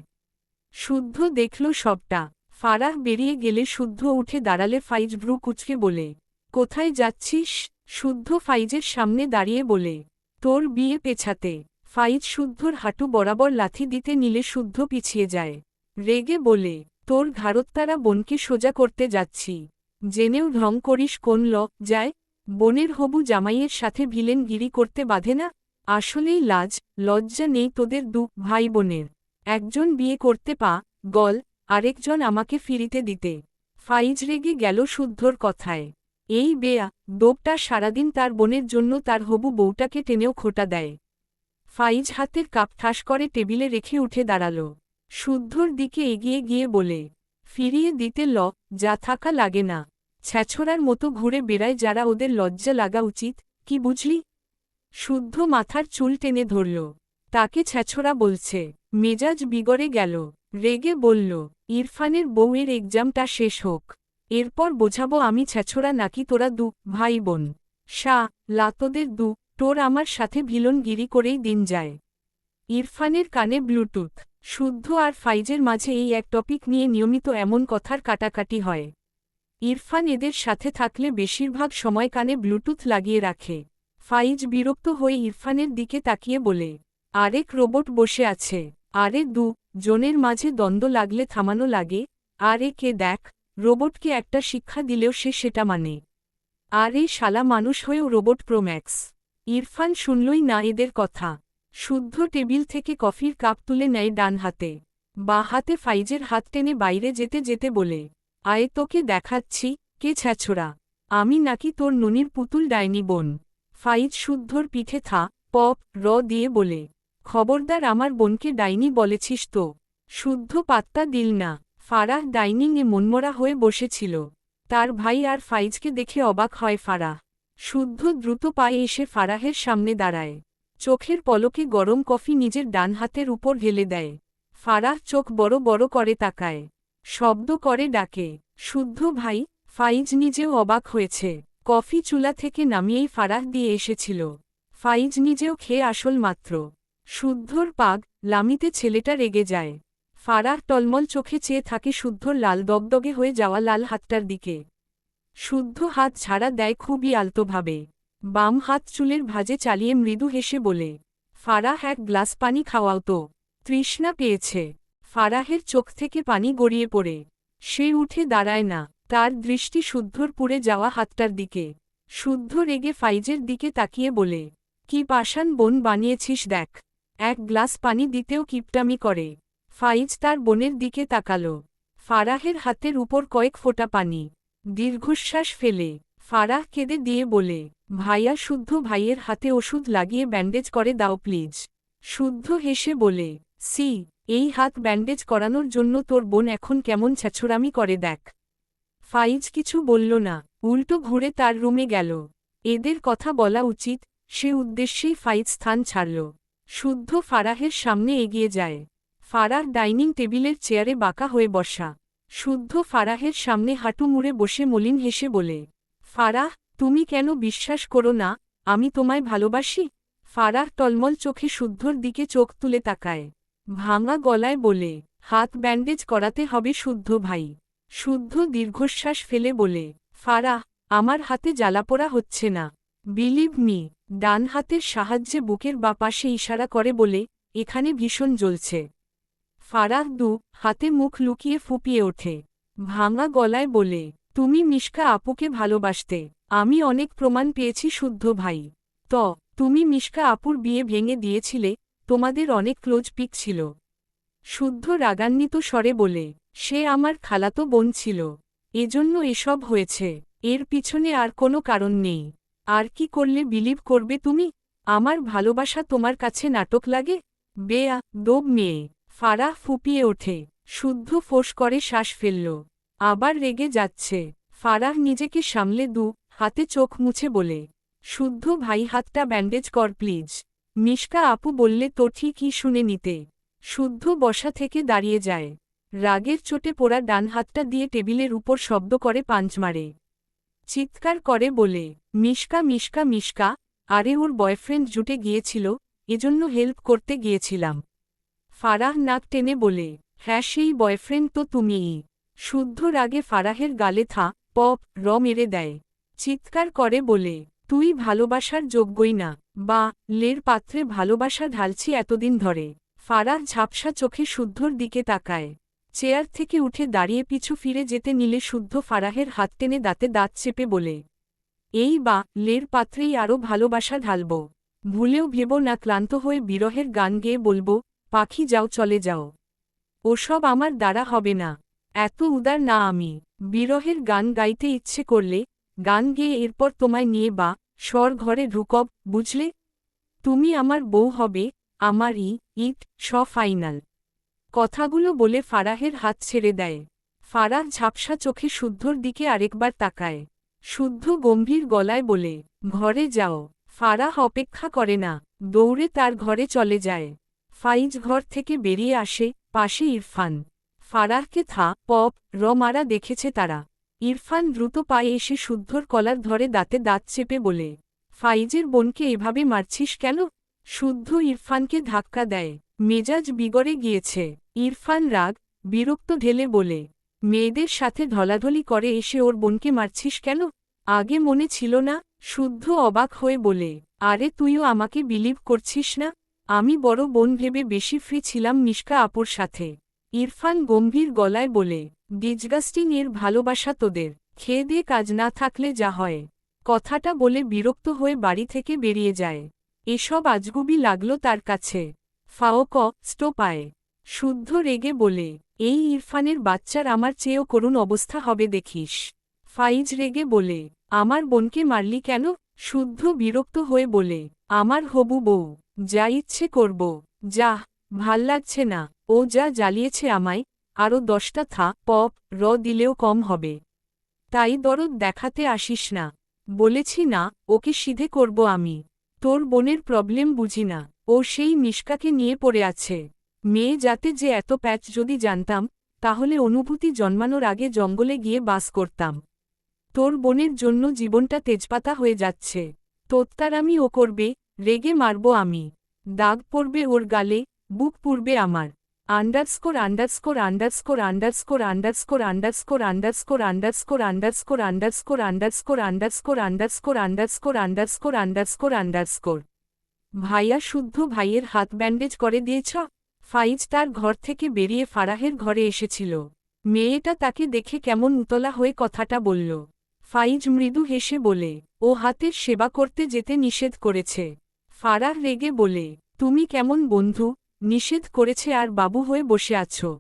শুদ্ধ দেখল সবটা। ফারাহ বেরিয়ে গেলে শুদ্ধ উঠে দাঁড়ালে ফাইজ ভ্রু কুচকে বলে, কোথায় যাচ্ছিস? শুদ্ধ ফাইজের সামনে দাঁড়িয়ে বলে, তোর বিয়ে পেছাতে। ফাইজ শুদ্ধর হাঁটু বরাবর লাথি দিতে নিলে শুদ্ধ পিছিয়ে যায়। রেগে বলে, তোর ঘাড়ত্তারা বোনকে সোজা করতে যাচ্ছি, জেনেও ঢং করিস কোন যায়? বোনের হবু জামাইয়ের সাথে ভিলেনগিরি করতে বাধে না? আসলেই লজ্জা নেই তোদের ভাই বোনের। একজন বিয়ে করতে গল, আরেকজন আমাকে ফিরিতে দিতে। ফাইজ রেগে গেল শুদ্ধর কথায়। এই দোপটা সারাদিন তার বোনের জন্য তার হবু বউটাকে টেনেও খোঁটা দেয়। ফাইজ হাতের কাপ ঠাস করে টেবিলে রেখে উঠে দাঁড়াল। শুদ্ধর দিকে এগিয়ে গিয়ে বলে, ফিরিয়ে দিতে যা থাকা লাগে না। ছ্যাছড়ার মতো ঘুরে বেড়ায় যারা, ওদের লজ্জা লাগা উচিত, কি বুঝলি? শুদ্ধ মাথার চুল টেনে ধরল। তাকে ছ্যাছড়া বলছে। মেজাজ বিগড়ে গেল। রেগে বলল, ইরফানের বউয়ের এক্সামটা শেষ হোক, এরপর বোঝাবো আমি ছ্যাছড়া নাকি তোরা ভাই বোন। তোদের তোর আমার সাথে ভিলনগিরি করেই দিন যায়। ইরফানের কানে ব্লুটুথ। শুদ্ধ আর ফাইজের মাঝে এই এক টপিক নিয়ে নিয়মিত এমন কথার কাটাকাটি হয়। ইরফান এদের সাথে থাকলে বেশিরভাগ সময় কানে ব্লুটুথ লাগিয়ে রাখে। ফাইজ বিরক্ত হয়ে ইরফানের দিকে তাকিয়ে বলে, আরেক রোবট বসে আছে। আরে জনের মাঝে দ্বন্দ্ব লাগলে থামানো লাগে, আর কে দেখ, রোবটকে একটা শিক্ষা দিলেও সে সেটা মানে। আর এই শালা মানুষ হয়েও রোবট প্রোম্যাক্স। ইরফান শুনলই না এদের কথা। শুদ্ধ টেবিল থেকে কফির কাপ তুলে নেয় ডান হাতে। বাঁ হাতে ফাইজের হাত টেনে বাইরে যেতে যেতে বলে, আয় তোকে দেখাচ্ছি কে ছ্যাছড়া, আমি নাকি তোর ননির পুতুল ডাইনি বোন। ফাইজ শুদ্ধর পিঠে দিয়ে বলে, খবরদার আমার বোনকে ডাইনি বলেছিস তো। শুদ্ধ পাত্তা দিল না। ফারাহ ডাইনিংয়ে মনমরা হয়ে বসেছিল। তার ভাই আর ফাইজকে দেখে অবাক হয় ফারাহ। শুদ্ধ দ্রুত পায়ে এসে ফারাহের সামনে দাঁড়ায়। চোখের পলকে গরম কফি নিজের ডান হাতের উপর ঢেলে দেয়। ফারাহ চোখ বড় বড় করে তাকায়। শব্দ করে ডাকে, শুদ্ধ ভাই। ফাইজ নিজেও অবাক হয়েছে। কফি চুলা থেকে নামিয়েই ফারাহ দিয়ে এসেছিল। ফাইজ নিজেও খেয়ে আসল মাত্র। শুদ্ধর লামিতে ছেলেটা রেগে যায়। ফারাহ টলমল চোখে চেয়ে থাকে শুদ্ধর লাল দগদগে হয়ে যাওয়া লাল হাতটার দিকে। শুদ্ধ হাত ঝাড়া দেয় খুবই আলতোভাবে। বাম হাত চুলের ভাঁজে চালিয়ে মৃদু হেসে বলে, ফারাহ এক গ্লাস পানি খাওয়াও তো, তৃষ্ণা পেয়েছে। ফারাহের চোখ থেকে পানি গড়িয়ে পড়ে। সে উঠে দাঁড়ায় না, তার দৃষ্টি শুদ্ধর পুড়ে যাওয়া হাতটার দিকে। শুদ্ধ রেগে ফাইজের দিকে তাকিয়ে বলে, কি পাষাণ বোন বানিয়েছিস দেখ, এক গ্লাস পানি দিতেও কিপটামি করে। ফাইজ তার বোনের দিকে তাকাল। ফারাহের হাতের উপর কয়েক ফোঁটা পানি। দীর্ঘশ্বাস ফেলে ফারাহ কেঁদে দিয়ে বলে, ভাইয়া শুদ্ধ ভাইয়ের হাতে ওষুধ লাগিয়ে ব্যান্ডেজ করে দাও প্লিজ। শুদ্ধ হেসে বলে, সি, এই হাত ব্যান্ডেজ করানোর জন্য তোর বোন এখন কেমন ছ্যাঁচড়ামি করে দেখ। ফাইজ কিছু বলল না, উল্টো ঘুরে তার রুমে গেল। এদের কথা বলা উচিত, সে উদ্দেশ্যেই ফাইজ স্থান ছাড়ল। শুদ্ধ ফারাহের সামনে এগিয়ে যায়। ফারাহ ডাইনিং টেবিলের চেয়ারে বাঁকা হয়ে বসা। শুদ্ধ ফারাহের সামনে হাঁটু মুড়ে বসে মলিন হেসে বলে, ফারাহ, তুমি কেন বিশ্বাস করো না আমি তোমায় ভালোবাসি? ফারাহ টলমল চোখে শুদ্ধর দিকে চোখ তুলে তাকায়। ভাঙা গলায় বলে, হাত ব্যান্ডেজ করাতে হবে শুদ্ধ ভাই। শুদ্ধ দীর্ঘশ্বাস ফেলে বলে, ফারাহ, আমার হাতে জ্বালাপোড়া হচ্ছে না। Believe me. ডান হাতের সাহায্যে বুকের বাপাশে ইশারা করে বলে, এখানে ভীষণ জ্বলছে। ফারাহ হাতে মুখ লুকিয়ে ফুপিয়ে ওঠে। ভাঙা গলায় বলে, তুমি মিশকা আপুকে ভালোবাসতে, আমি অনেক প্রমাণ পেয়েছি শুদ্ধ ভাই। তুমি মিশকা আপুর বিয়ে ভেঙে দিয়েছিলে, তোমাদের অনেক ক্লোজ পিক ছিল। শুদ্ধ রাগান্বিত স্বরে বলে, সে আমার খালাতো বোন ছিল। এজন্য এসব হয়েছে, এর পিছনে আর কোনো কারণ নেই। আর কি করলে বিলিভ করবে তুমি? আমার ভালোবাসা তোমার কাছে নাটক লাগে? বেয়া দোব মেয়ে। ফারাহ ফুপিয়ে ওঠে। শুদ্ধ ফোঁস করে শ্বাস ফেলল। আবার রেগে যাচ্ছে। ফারাহ নিজেকে সামলে হাতে চোখ মুছে বলে, শুদ্ধ ভাই হাতটা ব্যান্ডেজ কর প্লিজ। মিশকা আপু বললে তো ঠিকই শুনে নিতে। শুদ্ধ বসা থেকে দাঁড়িয়ে যায়। রাগের চোটে পোড়া ডান হাতটা দিয়ে টেবিলের উপর শব্দ করে পাঞ্চ মারে। চিৎকার করে বলে, মিশকা মিশকা মিশকা, আরে ওর বয়ফ্রেন্ড জুটে গিয়েছিল, এজন্য হেল্প করতে গিয়েছিলাম। ফারাহ নাক টেনে বলে, হ্যাঁ সেই বয়ফ্রেন্ড তো তুমিই। শুদ্ধ রাগে ফারাহের গালে পপ মেরে দেয়। চিৎকার করে বলে, তুই ভালোবাসার যোগ্যই না, বা লের পাত্রে ভালোবাসা ঢালছি এতদিন ধরে। ফারাহ ঝাপসা চোখে শুদ্ধর দিকে তাকায়। চেয়ার থেকে উঠে দাঁড়িয়ে পিছু ফিরে যেতে নিলে শুদ্ধ ফারাহের হাত টেনে দাঁতে দাঁত চেপে বলে, এই বা লের পাত্রেই আরও ভালোবাসা ঢালব। ভুলেও ভেব না ক্লান্ত হয়ে বিরহের গান গেয়ে বলবো, পাখি যাও চলে যাও। ওসব আমার দ্বারা হবে না। এত উদার না আমি। বিরহের গান গাইতে ইচ্ছে করলে গান গেয়ে এরপর তোমায় নিয়ে স্বর ঘরে ঢুকব, বুঝলে? তুমি আমার বউ হবে, আমার ইট ফাইনাল। কথাগুলো বলে ফারাহের হাত ছেড়ে দেয়। ফারাহ ঝাপসা চোখে শুদ্ধর দিকে আরেকবার তাকায়। শুদ্ধ গম্ভীর গলায় বলে, ঘরে যাও। ফারাহ অপেক্ষা করে না, দৌড়ে তার ঘরে চলে যায়। ফাইজ ঘর থেকে বেরিয়ে আসে, পাশে ইরফান। ফারাহকে পপ মারা দেখেছে তারা। ইরফান দ্রুত পায়ে এসে শুদ্ধর কলার ধরে দাঁতে দাঁত চেপে বলে, ফাইজের বোনকে এভাবে মারছিস কেন? শুদ্ধ ইরফানকে ধাক্কা দেয়। মেজাজ বিগড়ে গিয়েছে। ইরফান রাগ বিরক্ত ঢেলে বলে, মেয়েদের সাথে ঢলাঢলি করে এসে ওর বোনকে মারছিস কেন? আগে মনে ছিল না? শুদ্ধ অবাক হয়ে বলে, আরে তুইও আমাকে বিলিভ করছিস না? আমি বড় বোন ভেবে বেশি ফ্রি ছিলাম মিশকা আপুর সাথে। ইরফান গম্ভীর গলায় বলে, ডিসগাস্টিং এর ভালোবাসা তোদের, খেয়ে দিয়ে কাজ না থাকলে যা হয়। কথাটা বলে বিরক্ত হয়ে বাড়ি থেকে বেরিয়ে যায়। এসব আজগুবি লাগল তার কাছে। ফাওক স্টোপায়। শুদ্ধ রেগে বলে, এই ইরফানের বাচ্চার আমার চেয়েও করুণ অবস্থা হবে দেখিস। ফাইজ রেগে বলে, আমার বোনকে মারলি কেন? শুদ্ধ বিরক্ত হয়ে বলে, আমার হবু বউ, যা ইচ্ছে করব। যা, ভাল লাগছে না। ও যা জ্বালিয়েছে আমায়, আরও 10টা পপ দিলেও কম হবে। তাই দরদ দেখাতে আসিস না। বলেছি না, ওকে সিধে করব আমি। তোর বোনের প্রবলেম বুঝি না। ও সেই মিশকাকে নিয়ে পড়ে আছে। মেয়ে যাতে যে এত প্যাচ যদি জানতাম, তাহলে অনুভূতি জন্মানোর আগে জঙ্গলে গিয়ে বাস করতাম। তোর বোনের জন্য জীবনটা তেজপাতা হয়ে যাচ্ছে। তোত্তারামি ও করবে, রেগে মারব আমি। দাগ পড়বে ওর গালে, বুক পুড়বে আমার। Underscore underscore underscore underscore underscore underscore underscore underscore underscore underscore underscore underscore underscore underscore underscore underscore underscore. ভাইয়া শুদ্ধ ভাইয়ের হাত ব্যান্ডেজ করে দিয়েছ? ফাইজ তার ঘর থেকে বেরিয়ে ফারাহের ঘরে এসেছিল। মেয়েটা তাকে দেখে কেমন উতলা হয়ে কথাটা বলল। ফাইজ মৃদু হেসে বলে, ও হাতের সেবা করতে যেতে নিষেধ করেছে। ফারাহ রেগে বলে, তুমি কেমন বন্ধু, নিষেধ করেছে আর বাবু হয়ে বসে আছো।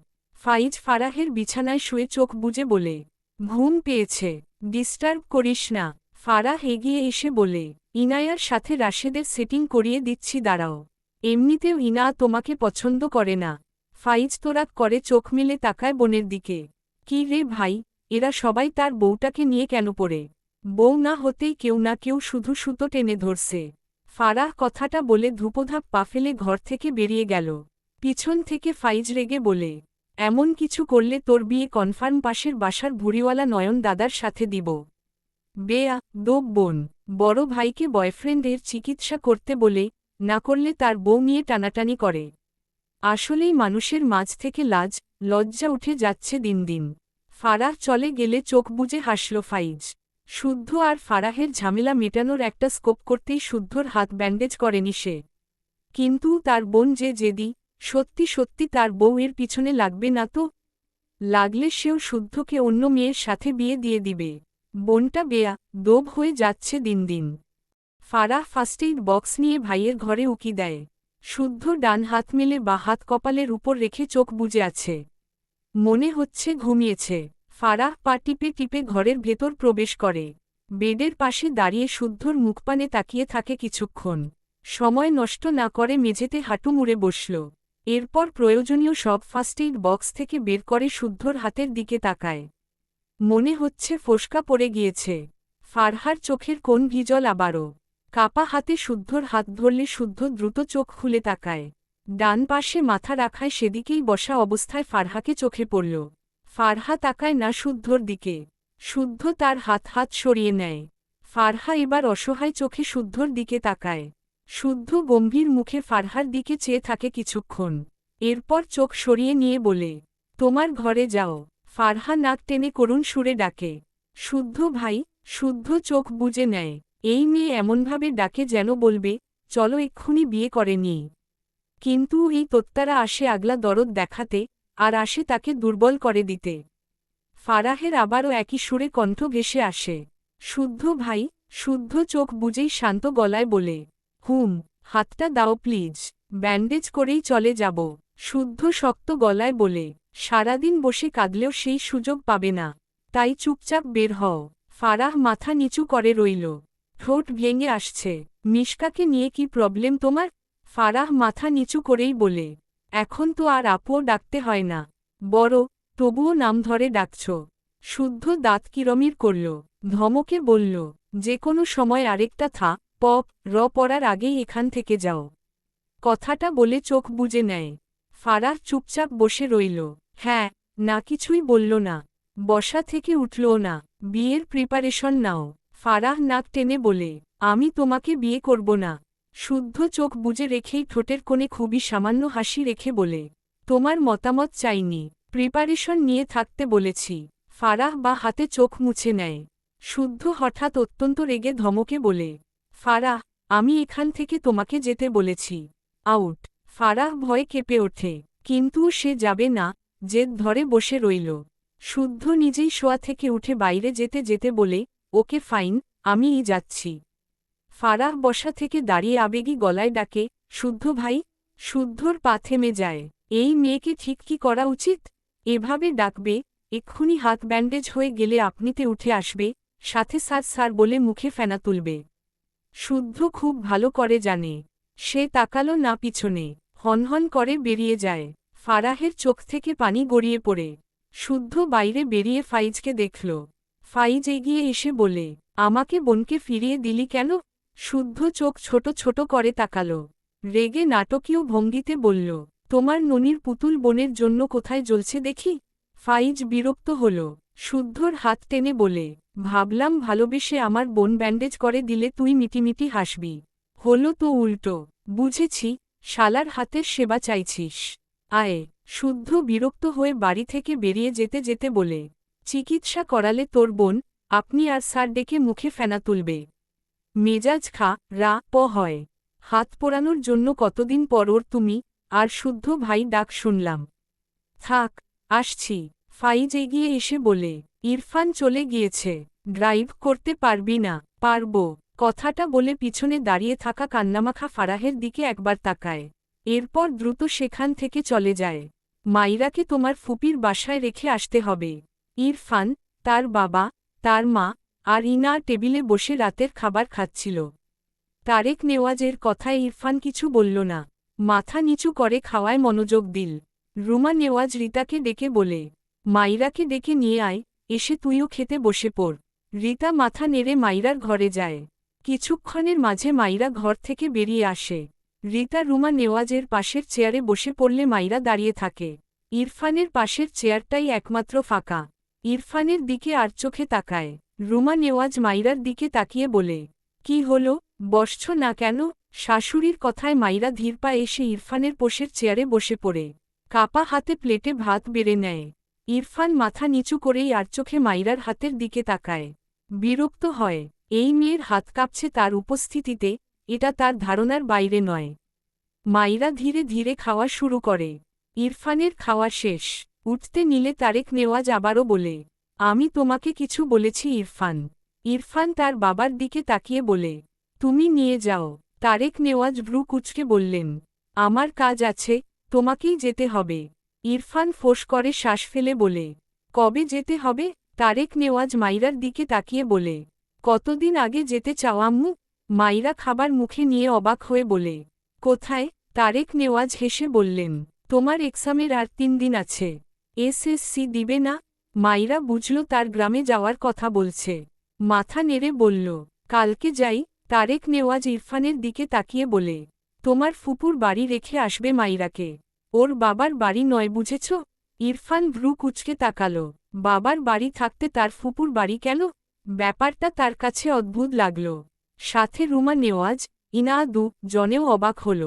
ফাইজ ফারাহের বিছানায় শুয়ে চোখ বুজে বলে, ঘুম পেয়েছে, ডিস্টার্ব করিস না। ফারাহ এগিয়ে এসে বলে, ইনায়ার সাথে রাশেদের সেটিং করিয়ে দিচ্ছি দাঁড়াও। এমনিতেও ইনা তোমাকে পছন্দ করে না। ফাইজ তোরাক করে চোখ মেলে তাকায় বোনের দিকে। কি রে ভাই, এরা সবাই তার বউটাকে নিয়ে কেন পড়ে? বউ না হতেই কেউ না কেউ শুধু সুতো টেনে ধরছে। ফারাহ কথাটা বলে ধূপধাপ পা ফেলে ঘর থেকে বেরিয়ে গেল। পিছন থেকে ফাইজ রেগে বলে, এমন কিছু করলে তোর বিয়ে কনফার্ম, পাশের বাসার ভুড়িওয়ালা নয়ন দাদার সাথে দিব। বেয়া দোব বোন, বড় ভাইকে বয়ফ্রেন্ডের চিকিৎসা করতে বলে, না করলে তার বউ নিয়ে টানাটানি করে। আসলেই মানুষের মাঝ থেকে লাজ লজ্জা উঠে যাচ্ছে দিন দিন। ফারাহ চলে গেলে চোখ বুজে হাসল ফাইজ। শুদ্ধ আর ফারাহের ঝামেলা মেটানোর একটা স্কোপ করতেই শুদ্ধর হাত ব্যান্ডেজ করেনি সে। কিন্তু তার বোন যে জেদি, সত্যি সত্যি তার বউ এর পিছনে লাগবে না তো? লাগলে সেও শুদ্ধকে অন্য মেয়ের সাথে বিয়ে দিয়ে দিবে। বোনটা বেয়া দোব হয়ে যাচ্ছে দিন দিন। ফারাহ ফার্স্ট-এইড বক্স নিয়ে ভাইয়ের ঘরে উকি দেয়। শুদ্ধ ডান হাত মেলে বা হাত কপালের উপর রেখে চোখ বুজে আছে। মনে হচ্ছে ঘুমিয়েছে। ফারাহ পা টিপে টিপে ঘরের ভেতর প্রবেশ করে। বেডের পাশে দাঁড়িয়ে শুদ্ধর মুখপানে তাকিয়ে থাকে কিছুক্ষণ। সময় নষ্ট না করে মেঝেতে হাঁটু মুড়ে বসল। এরপর প্রয়োজনীয় সব ফার্স্ট-এইড বক্স থেকে বের করে শুদ্ধর হাতের দিকে তাকায়। মনে হচ্ছে ফোসকা পড়ে গিয়েছে। ফারহার চোখের কোণ ভিজল আবারও। কাপা হাতে শুদ্ধর হাত ধরলে শুদ্ধ দ্রুত চোখ খুলে তাকায়। ডান পাশে মাথা রাখায় সেদিকেই বসা অবস্থায় ফারহাকে চোখে পড়ল। ফারহা তাকায় না শুদ্ধর দিকে। শুদ্ধ তার হাত সরিয়ে নেয়। ফারহা এবার অসহায় চোখে শুদ্ধর দিকে তাকায়। শুদ্ধ গম্ভীর মুখে ফারহার দিকে চেয়ে থাকে কিছুক্ষণ। এরপর চোখ সরিয়ে নিয়ে বলে, তোমার ঘরে যাও। ফারহা নাক টেনে করুণ সুরে ডাকে, শুদ্ধ ভাই। শুদ্ধ চোখ বুজে নেয়। এই মেয়ে এমনভাবে ডাকে যেন বলবে, চলো এক্ষুনি বিয়ে করে নিই। কিন্তু এই তোত্তারা আসে আগলা দরদ দেখাতে, আর আসে তাকে দুর্বল করে দিতে। ফারাহের আবারও একই সুরে কণ্ঠ ভেসে আসে, শুদ্ধ ভাই। শুদ্ধ চোখ বুজেই শান্ত গলায় বলে, হাতটা দাও প্লিজ, ব্যান্ডেজ করেই চলে যাব। শুদ্ধ শক্ত গলায় বলে, সারাদিন বসে কাঁদলেও সেই সুযোগ পাবে না, তাই চুপচাপ বের হও। ফারাহ মাথা নিচু করে রইল। ঠোঁট ভেঙে আসছে। মিশকাকে নিয়ে কি প্রবলেম তোমার? ফারাহ মাথা নিচু করেই বলে, এখন তো আর আপুও ডাকতে হয় না, বড়, তবুও নাম ধরে ডাকছ। শুদ্ধ দাঁত কিরমির করল, ধমকে বলল, যে কোনো সময় আরেকটা থা পপ র পড়ার আগেই এখান থেকে যাও। কথাটা বলে চোখ বুজে নেয়। ফারাহ চুপচাপ বসে রইল। হ্যাঁ না কিছুই বলল না, বসা থেকে উঠলও না। বিয়ের প্রিপারেশন নাও। ফারাহ নাক টেনে বলে, আমি তোমাকে বিয়ে করব না। শুদ্ধ চোখ বুজে রেখেই ঠোঁটের কোণে খুবই সামান্য হাসি রেখে বলে, তোমার মতামত চাইনি, প্রিপারেশন নিয়ে থাকতে বলেছি। ফারাহ বা হাতে চোখ মুছে নেয়। শুদ্ধ হঠাৎ অত্যন্ত রেগে ধমকে বলে, ফারাহ, আমি এখান থেকে তোমাকে যেতে বলেছি। আউট। ফারাহ ভয়ে কেঁপে ওঠে, কিন্তু সে যাবে না, জেদ ধরে বসে রইল। শুদ্ধ নিজেই শোয়া থেকে উঠে বাইরে যেতে যেতে বলে, ওকে ফাইন, আমিই যাচ্ছি। ফারাহ বসা থেকে দাঁড়িয়ে আবেগী গলায় ডাকে, শুদ্ধ ভাই। শুদ্ধর পা থেমে যায়। এই মেয়েকে ঠিক কি করা উচিত? এভাবে ডাকবে, এক্ষুনি হাত ব্যান্ডেজ হয়ে গেলে আপনিতে উঠে আসবে, সাথে স্যার স্যার বলে মুখে ফেনা তুলবে। শুদ্ধ খুব ভালো করে জানে। সে তাকালো না পিছনে, হনহন করে বেরিয়ে যায়। ফারাহের চোখ থেকে পানি গড়িয়ে পড়ে। শুদ্ধ বাইরে বেরিয়ে ফাইজকে দেখল। ফাইজ এগিয়ে এসে বলে, আমাকে বোনকে ফিরিয়ে দিলি কেন? শুদ্ধ চোখ ছোট ছোট করে তাকালো। রেগে নাটকীয় ভঙ্গিতে বলল, তোমার ননির পুতুল বোনের জন্য কোথায় জ্বলছে দেখি। ফাইজ বিরক্ত হল। শুদ্ধর হাত টেনে বলে, ভাবলাম ভালোবেসে আমার বোন ব্যান্ডেজ করে দিলে তুই মিটিমিটি হাসবি। হলো তো উল্টো। বুঝেছি, শালার হাতের সেবা চাইছিস। আয়। শুদ্ধ বিরক্ত হয়ে বাড়ি থেকে বেরিয়ে যেতে যেতে বলে, চিকিৎসা করালে তোর বোন, আপনি আর স্যার ডেকে মুখে ফেনা তুলবে। মেজাজ হয়। হাত পোড়ানোর জন্য কতদিন পর ওর তুমি আর শুদ্ধ ভাই ডাক শুনলাম। থাক, আসছি। ফাইজ এগিয়ে এসে বলে, ইরফান চলে গিয়েছে। ড্রাইভ করতে পারবি না? পারব। কথাটা বলে পিছনে দাঁড়িয়ে থাকা কান্নামাখা ফারাহের দিকে একবার তাকায়। এরপর দ্রুত সেখান থেকে চলে যায়। মাইরাকে তোমার ফুপির বাসায় রেখে আসতে হবে। ইরফান, তার বাবা, তার মা আর ইনা টেবিলে বসে রাতের খাবার খাচ্ছিল। তারেক নেওয়াজের কথায় ইরফান কিছু বলল না। মাথা নিচু করে খাওয়ায় মনোযোগ দিল। রুমা নেওয়াজ রিতাকে ডেকে বলে, মাইরাকে ডেকে নিয়ে আয়, এসে তুইও খেতে বসে পড়। রিতা মাথা নেড়ে মাইরার ঘরে যায়। কিছুক্ষণের মাঝে মাইরা ঘর থেকে বেরিয়ে আসে। রিতা রুমা নেওয়াজের পাশের চেয়ারে বসে পড়লে মাইরা দাঁড়িয়ে থাকে। ইরফানের পাশের চেয়ারটাই একমাত্র ফাঁকা। ইরফানের দিকে আর চোখে তাকায়। রুমা নেওয়াজ মাইরার দিকে তাকিয়ে বলে, কি হলো, বসছ না কেন? শাশুড়ির কথায় মাইরা ধীর পায়ে এসে ইরফানের পাশের চেয়ারে বসে পড়ে। কাপা হাতে প্লেটে ভাত বেড়ে নেয়। ইরফান মাথা নিচু করেই আর চোখে মাইরার হাতের দিকে তাকায়। বিরক্ত হয়, এই মেয়ের হাত কাঁপছে তার উপস্থিতিতে, এটা তার ধারণার বাইরে নয়। মাইরা ধীরে ধীরে খাওয়া শুরু করে। ইরফানের খাওয়া শেষ। উঠতে নিলে তারেক নেওয়াজ আবারও বলে, আমি তোমাকে কিছু বলেছি ইরফান। ইরফান তার বাবার দিকে তাকিয়ে বলে, তুমি নিয়ে যাও। তারেক নেওয়াজ ভ্রু কুঁচকে বললেন, আমার কাজ আছে, তোমাকেই যেতে হবে। ইরফান ফোঁস করে শ্বাস ফেলে বলে, কবে যেতে হবে? তারেক নেওয়াজ মাইরার দিকে তাকিয়ে বলে, কতদিন আগে যেতে চাও আম্মু? মাইরা খাবার মুখে নিয়ে অবাক হয়ে বলে, কোথায়? তারেক নেওয়াজ হেসে বললেন, তোমার এক্সামের আর 3 দিন আছে। এসএসসি দিবে না? মাইরা বুঝল তার গ্রামে যাওয়ার কথা বলছে। মাথা নেড়ে বলল, কালকে যাই। তারেক নেওয়াজ ইরফানের দিকে তাকিয়ে বলে, তোমার ফুপুর বাড়ি রেখে আসবে মাইরাকে। ওর বাবার বাড়ি নয় বুঝেছ? ইরফান ভ্রু কুঁচকে তাকাল। বাবার বাড়ি থাকতে তার ফুপুর বাড়ি কেন? ব্যাপারটা তার কাছে অদ্ভুত লাগল। সাথে রুমা নেওয়াজ, ইনা জনেও অবাক হল।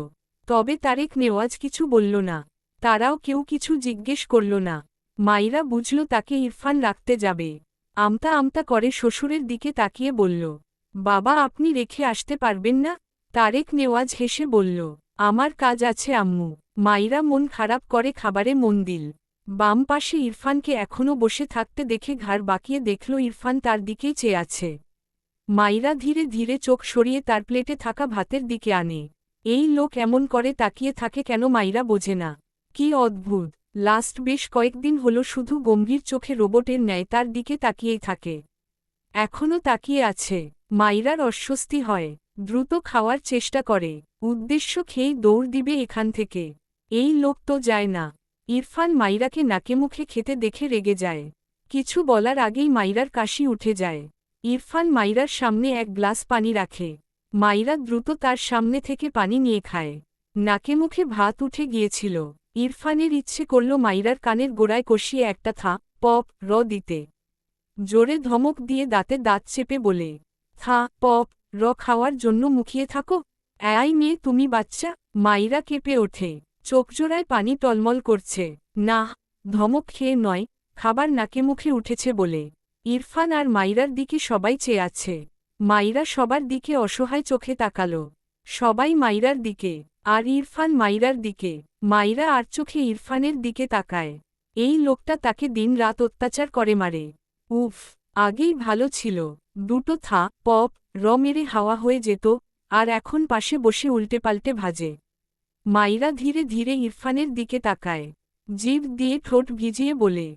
তবে তারেক নেওয়াজ কিছু বলল না। তারাও কেউ কিছু জিজ্ঞেস করল না। মাইরা বুঝল তাকে ইরফান রাখতে যাবে। আমতা আমতা করে শ্বশুরের দিকে তাকিয়ে বলল, বাবা আপনি রেখে আসতে পারবেন না? তারেক নেওয়াজ হেসে বলল, আমার কাজ আছে আম্মু। মাইরা মন খারাপ করে খাবারে মন দিল। বাম পাশে ইরফানকে এখনও বসে থাকতে দেখে ঘাড় বাঁকিয়ে দেখল ইরফান তার দিকেই চেয়ে আছে। মাইরা ধীরে ধীরে চোখ সরিয়ে তার প্লেটে থাকা ভাতের দিকে আনে। এই লোক এমন করে তাকিয়ে থাকে কেন মাইরা বোঝে না। কি অদ্ভুত, লাস্ট বেশ কয়েকদিন হলো শুধু গম্ভীর চোখে রোবটের ন্যায় তার দিকে তাকিয়েই থাকে। এখনও তাকিয়ে আছে। মাইরার অস্বস্তি হয়। দ্রুত খাওয়ার চেষ্টা করে। উদ্দেশ্য খেয়েই দৌড় দিবে এখান থেকে। এই লোক তো যায় না। ইরফান মাইরাকে নাকে মুখে খেতে দেখে রেগে যায়। কিছু বলার আগেই মাইরার কাশি উঠে যায়। ইরফান মাইরার সামনে এক গ্লাস পানি রাখে। মাইরা দ্রুত তার সামনে থেকে পানি নিয়ে খায়। নাকে মুখে ভাত উঠে গিয়েছিল। ইরফানের ইচ্ছে করল মাইরার কানের গোড়ায় কষিয়ে একটা থা পপ দিতে। জোরে ধমক দিয়ে দাঁতে দাঁত চেপে বলে, থা পপ খাওয়ার জন্য মুখিয়ে থাকো। এই মেয়ে তুমি বাচ্চা? মাইরা কেঁপে ওঠে। চোখজোড়ায় পানি টলমল করছে। না, ধমক খেয়ে নয়, খাবার নাকে মুখে উঠেছে বলে। ইরফান আর মাইরার দিকে সবাই চেয়ে আছে। মাইরা সবার দিকে অসহায় চোখে তাকাল। সবাই মাইরার দিকে, আর ইরফান মাইরার দিকে। মাইরা আর চোখে ইরফানের দিকে তাকায়। এই লোকটা তাকে দিন-রাত অত্যাচার করে মারে। উফ, আগেই ভালো ছিল। দুটো থা পপ মেরে হাওয়া হয়ে যেত, আর এখন পাশে বসে উল্টেপাল্টে ভাজে। মাইরা ধীরে ধীরে ইরফানের দিকে তাকায়। জিভ দিয়ে ঠোঁট ভিজিয়ে বলে,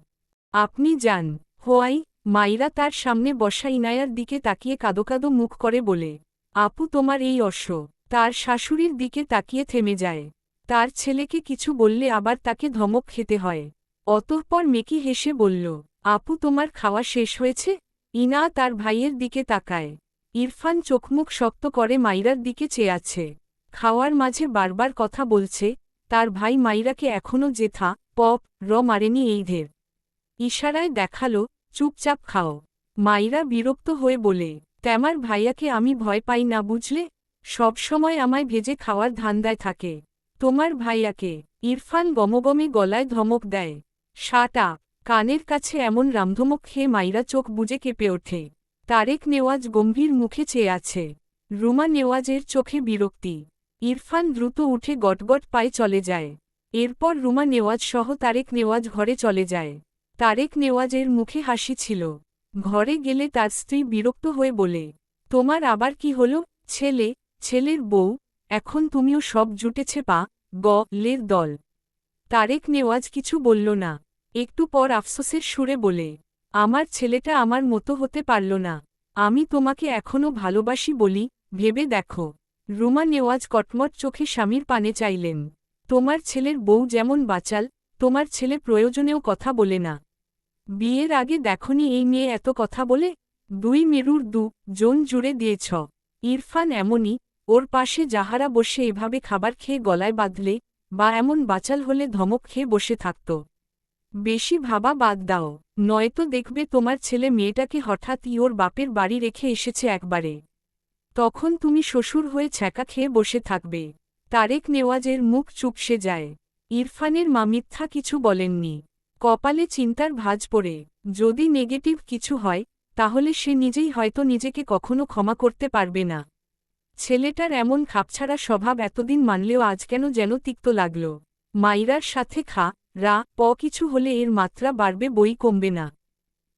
আপনি যান। হোয়াই? মাইরা তার সামনে বসা ইনায়ার দিকে তাকিয়ে কাদো কাদো মুখ করে বলে, আপু তোমার এই অশ্ব। তার শাশুড়ির দিকে তাকিয়ে থেমে যায়। তার ছেলেকে কিছু বললে আবার তাকে ধমক খেতে হয়। অতঃপর মেকি হেসে বলল, আপু তোমার খাওয়া শেষ হয়েছে? ইনা তার ভাইয়ের দিকে তাকায়। ইরফান চোখমুখ শক্ত করে মাইরার দিকে চেয়ে আছে। খাওয়ার মাঝে বারবার কথা বলছে, তার ভাই মাইরাকে এখনও যে থা পপ মারেনি এই ধের ইশারায় দেখালো, চুপচাপ খাও। মাইরা বিরক্ত হয়ে বলে, তেমার ভাইয়াকে আমি ভয় পাই না বুঝলে? সবসময় আমায় ভেজে খাওয়ার ধান্দায় থাকে। তোমার ভাইয়াকে? ইরফান গমগমে গলায় ধমক দেয়। শাটা! কানের কাছে এমন রামধমক খেয়ে মাইরা চোখ বুজে কেঁপে ওঠে। তারেক নেওয়াজ গম্ভীর মুখে চেয়ে আছে। রুমা নেওয়াজের চোখে বিরক্তি। ইরফান দ্রুত উঠে গটগট পায়ে চলে যায়। এরপর রুমা নেওয়াজ সহ তারেক নেওয়াজ ঘরে চলে যায়। তারেক নেওয়াজের মুখে হাসি ছিল। ঘরে গেলে তার স্ত্রী বিরক্ত হয়ে বলে, তোমার আবার কি হলো? ছেলের বউ, এখন তুমিও সব জুটেছে লের দল। তারেক নেওয়াজ কিছু বলল না। একটু পর আফসোসের সুরে বলে, আমার ছেলেটা আমার মতো হতে পারল না। আমি তোমাকে এখনও ভালোবাসি বলি, ভেবে দেখো। রুমা নেওয়াজ কটমট চোখে স্বামীর পানে চাইলেন। তোমার ছেলের বউ যেমন বাচাল, তোমার ছেলে প্রয়োজনেও কথা বলে না। বিয়ের আগে দেখনি এই মেয়ে এত কথা বলে? 2 মেরুর 2 জন জুড়ে দিয়েছ। ইরফান এমনই, ওর পাশে যাহারা বসে এভাবে খাবার খেয়ে গলায় বাঁধলে, বা এমন বাচাল হলে ধমক খেয়ে বসে থাকত। বেশি ভাবা বাদ দাও, নয়তো দেখবে তোমার ছেলে মেয়েটাকে হঠাৎই ওর বাপের বাড়ি রেখে এসেছে একবারে। তখন তুমি শ্বশুর হয়ে ছ্যাঁকা খেয়ে বসে থাকবে। তারেক নেওয়াজের মুখ চুপসে যায়। ইরফানের মা মিথ্যা কিছু বলেননি। কপালে চিন্তার ভাঁজ পড়ে, যদি নেগেটিভ কিছু হয়, তাহলে সে নিজেই হয়তো নিজেকে কখনো ক্ষমা করতে পারবে না। ছেলেটার এমন খাপছাড়া স্বভাব এতদিন মানলেও আজ কেন যেন তিক্ত লাগল। মাইরার সাথে কিছু হলে এর মাত্রা বাড়বে, বই কমবে না।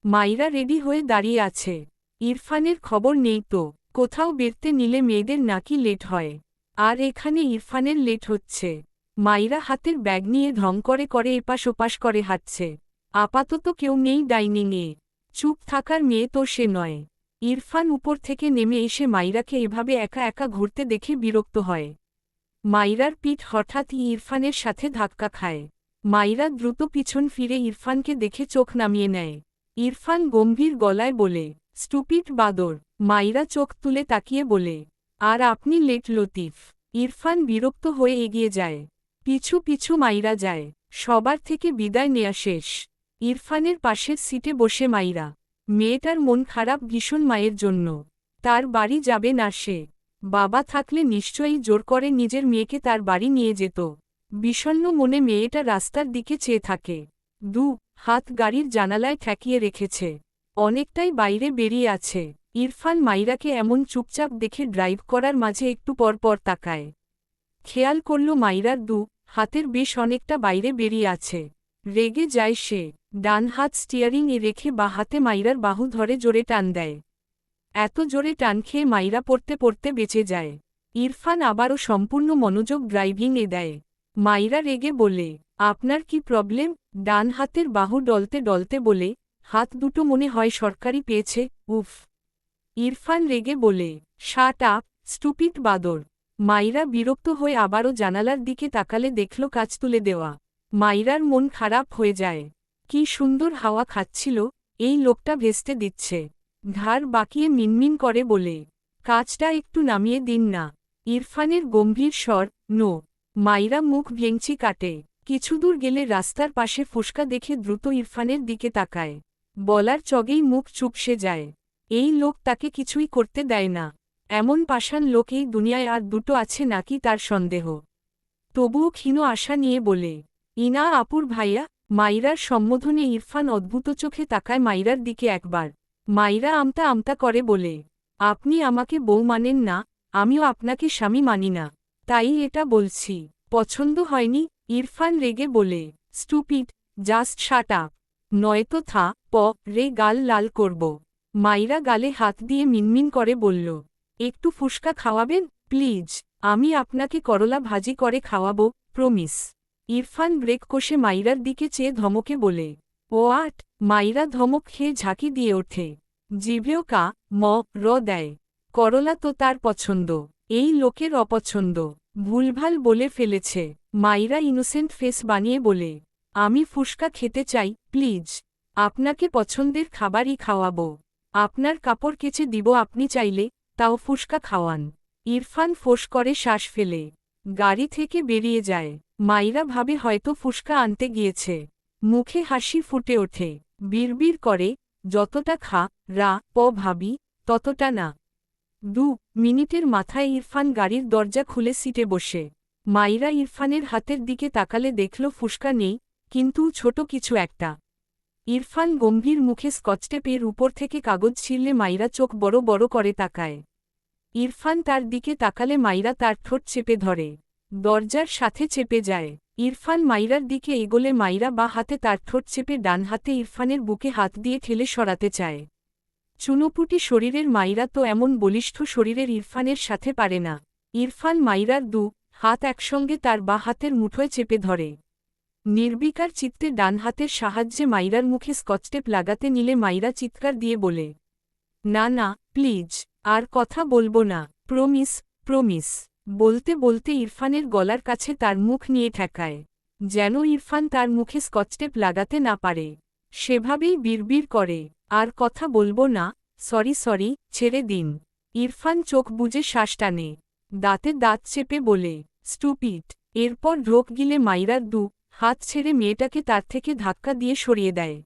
মাইরা রেডি হয়ে দাঁড়িয়ে আছে। ইরফানের খবর নেই তো। কোথাও বেরতে নিলে মেয়েদের নাকি লেট হয়, আর এখানে ইরফানের লেট হচ্ছে। মাইরা হাতের ব্যাগ নিয়ে ঢং করে করে এপাশ ওপাশ করে হাঁটছে। আপাতত কেউ নেই ডাইনিংয়ে। চুপ থাকার মেয়ে তো সে নয়। ইরফান উপর থেকে নেমে এসে মাইরাকে এভাবে একা একা ঘুরতে দেখে বিরক্ত হয়। মাইরার পিঠ হঠাৎই ইরফানের সাথে ধাক্কা খায়। মাইরা দ্রুত পিছন ফিরে ইরফানকে দেখে চোখ নামিয়ে নেয়। ইরফান গম্ভীর গলায় বলে, স্টুপিড বাদর। মাইরা চোখ তুলে তাকিয়ে বলে, আর আপনি লেট লতিফ। ইরফান বিরক্ত হয়ে এগিয়ে যায়। পিছু পিছু মাইরা যায়। সবার থেকে বিদায় নেয়া শেষ। ইরফানের পাশের সিটে বসে মাইরা। মেয়েটার মন খারাপ ভীষণ মায়ের জন্য। তার বাড়ি যাবে না সে। বাবা থাকলে নিশ্চয়ই জোর করে নিজের মেয়েকে তার বাড়ি নিয়ে যেত। বিষণ্ণ মনে মেয়েটা রাস্তার দিকে চেয়ে থাকে। 2 হাত গাড়ির জানালায় ঠেকিয়ে রেখেছে। অনেকটাই বাইরে বেরিয়ে আছে। ইরফান মাইরাকে এমন চুপচাপ দেখে ড্রাইভ করার মাঝে একটু পর পর তাকায়। খেয়াল করল মাইরার 2 হাতের বেশ অনেকটা বাইরে বেরিয়ে আছে। রেগে যায় সে। ডান হাত স্টিয়ারিংয়ে রেখে বা হাতে মাইরার বাহু ধরে জোরে টান দেয়। এত জোরে টান খেয়ে মাইরা পড়তে পড়তে বেঁচে যায়। ইরফান আবারও সম্পূর্ণ মনোযোগ ড্রাইভিংয়ে দেয়। মাইরা রেগে বলে, আপনার কি প্রবলেম? ডান হাতের বাহু ডলতে ডলতে বলে, হাত দুটো মনে হয় সরকারি পেয়েছে। উফ। ইরফান রেগে বলে, শাট আপ, স্টুপিড বাদর। মাইরা বিরক্ত হয়ে আবারও জানালার দিকে তাকালে দেখল কাঁচ তুলে দেওয়া। মাইরার মন খারাপ হয়ে যায়। কি সুন্দর হাওয়া খাচ্ছিল, এই লোকটা ভেস্তে দিচ্ছে। ঘাড় বাঁকিয়ে মিনমিন করে বলে, কাজটা একটু নামিয়ে দিন না। ইরফানের গম্ভীর স্বর, নো। মাইরা মুখ ভেঙচি কাটে। কিছুদূর গেলে রাস্তার পাশে ফুসকা দেখে দ্রুত ইরফানের দিকে তাকায়। বলার চগেই মুখ চুপসে যায়। এই লোক তাকে কিছুই করতে দেয় না। এমন পাষাণ লোক এই দুনিয়ায় আর দুটো আছে নাকি তার সন্দেহ। তবুও ক্ষীণ আশা নিয়ে বলে, ইনা আপুর ভাইয়া। মাইরার সম্বোধনে ইরফান অদ্ভুত চোখে তাকায় মাইরার দিকে একবার। মাইরা আমতা আমতা করে বলে, আপনি আমাকে বউ মানেন না, আমিও আপনাকে স্বামী মানি না, তাই এটা বলছি। পছন্দ হয়নি? ইরফান রেগে বলে, স্টুপিড, জাস্ট শাট আপ, নয়তো রে গাল লাল করব। মাইরা গালে হাত দিয়ে মিনমিন করে বলল, একটু ফুসকা খাওয়াবেন প্লিজ? আমি আপনাকে করলা ভাজি করে খাওয়াবো, প্রমিস। ইরফান ব্রেক কষে মাইরার দিকে চেয়ে ধমকে বলে, ও আট। মাইরা ধমক খেয়ে ঝাঁকি দিয়ে ওঠে। জিভেও র দেয়। করলা তো তার পছন্দ, এই লোকের অপছন্দ। ভুলভাল বলে ফেলেছে। মাইরা ইনোসেন্ট ফেস বানিয়ে বলে, আমি ফুসকা খেতে চাই প্লিজ। আপনাকে পছন্দের খাবারই খাওয়াবো। আপনার কাপড় কেচে দিব আপনি চাইলে, তাও ফুসকা খাওয়ান। ইরফান ফোঁস করে শ্বাস ফেলে গাড়ি থেকে বেরিয়ে যায়। মাইরা ভাবে হয়তো ফুসকা আনতে গিয়েছে। মুখে হাসি ফুটে ওঠে। বিড়বিড় করে, যতটা ভাবি, ততটা না। 2 মিনিটের মাথায় ইরফান গাড়ির দরজা খুলে সিটে বসে। মাইরা ইরফানের হাতের দিকে তাকালে দেখল ফুসকা নেই, কিন্তু ছোট কিছু একটা। ইরফান গম্ভীর মুখে স্কচটেপের উপর থেকে কাগজ ছিঁড়লে মাইরা চোখ বড় বড় করে তাকায়। ইরফান তার দিকে তাকালে মাইরা তার ঠোঁট চেপে ধরে। দরজার সাথে চেপে যায়। ইরফান মাইরার দিকে এগোলে মাইরা বা হাতে তার ঠোঁট চেপে ডান হাতে ইরফানের বুকে হাত দিয়ে ঠেলে সরাতে চায়। চুনোপুটি শরীরের মাইরা তো এমন বলিষ্ঠ শরীরের ইরফানের সাথে পারে না। ইরফান মাইরার 2 হাত একসঙ্গে তার বা হাতের মুঠোয় চেপে ধরে। নির্বিকার চিত্তে ডান হাতের সাহায্যে মাইরার মুখে স্কচটেপ লাগাতে নিলে মাইরা চিৎকার দিয়ে বলে, না না প্লিজ, আর কথা বলবো না, প্রমিস। প্রমিস বলতে বলতে ইরফানের গলার কাছে তার মুখ নিয়ে ঠেকায়, যেন ইরফান তার মুখে স্কচটেপ লাগাতে না পারে। সেভাবেই বিড়বিড় করে, আর কথা বলবো না, সরি ছেড়ে দিন। ইরফান চোখ বুজে শ্বাস টানে, দাঁতে দাঁত চেপে বলে, স্টুপিড। এরপর ঢোক গিলে মাইরার হাত ছেড়ে মেয়েটাকে তার থেকে ধাক্কা দিয়ে সরিয়ে দেয়।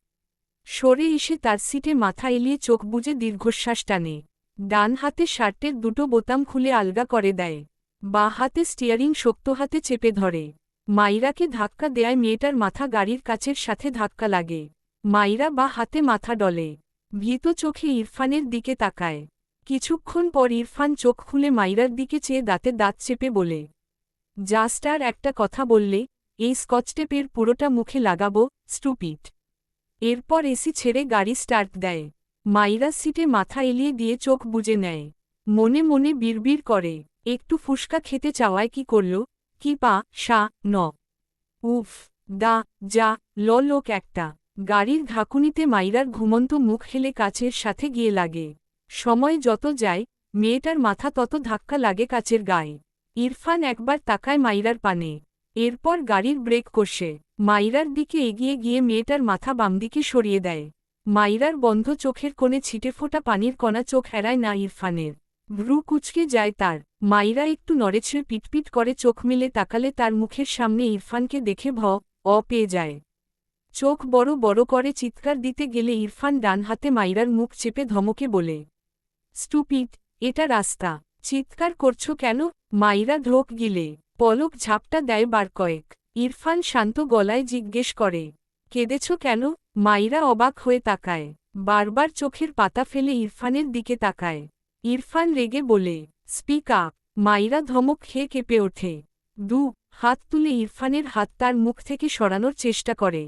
সরে এসে তার সিটে মাথা এলিয়ে চোখ বুজে দীর্ঘশ্বাস টানে। ডান হাতে শার্টের দুটো বোতাম খুলে আলগা করে দেয়, বাঁ হাতে স্টিয়ারিং শক্ত হাতে চেপে ধরে। মাইরাকে ধাক্কা দেয় মেয়েটার মাথা গাড়ির কাচের সাথে ধাক্কা লাগে। মাইরা বাঁ হাতে মাথা ডলে, ভীত চোখে ইরফানের দিকে তাকায়। কিছুক্ষণ পর ইরফান চোখ খুলে মাইরার দিকে চেয়ে দাঁতে দাঁত চেপে বলে, জাস্ট আর একটা কথা বললে এই স্কচটেপের পুরোটা মুখে লাগাবো, স্টুপিড। এরপর এসি ছেড়ে গাড়ি স্টার্ট দেয়। মাইরা সিটে মাথা এলিয়ে দিয়ে চোখ বুজে নেয়, মনে মনে বিড়বিড় করে, একটু ফুসকা খেতে চাওয়ায় কি করল, কি পা সা ন উফ দা যা লোক একটা। গাড়ির ঢাকুনিতে মাইরার ঘুমন্ত মুখ হেলে কাচের সাথে গিয়ে লাগে। সময় যত যায় মেয়েটার মাথা তত ধাক্কা লাগে কাচের গায়ে। ইরফান একবার তাকায় মাইরার পানে, এরপর গাড়ির ব্রেক কষে মাইরার দিকে এগিয়ে গিয়ে মেয়েটার মাথা বামদিকে সরিয়ে দেয়। মাইরার বন্ধ চোখের কোণে ছিটেফোঁটা পানির কণা চোখ এড়ায় না ইরফানের। ভ্রু কুঁচকে যায় তার। মাইরা একটু নড়েছড়ে পিটপিট করে চোখ মেলে তাকালে তার মুখের সামনে ইরফানকে দেখে পেয়ে যায়। চোখ বড় বড় করে চিৎকার দিতে গেলে ইরফান ডান হাতে মাইরার মুখ চেপে ধমকে বলে, স্টুপিড, এটা রাস্তা। চিৎকার করছো কেন? মাইরা ঢোক গিলে পলক ঝাপটা দেয় বার কয়েক। ইরফান শান্ত গলায় জিজ্ঞেস করে, কেঁদেছ কেন? মাইরা অবাক হয়ে তাকায়, বারবার চোখের পাতা ফেলে ইরফানের দিকে তাকায়। ইরফান রেগে বলে, স্পিক আপ। মাইরা ধমক খেয়ে কেঁপে ওঠে, হাত তুলে ইরফানের হাত তার মুখ থেকে সরানোর চেষ্টা করে।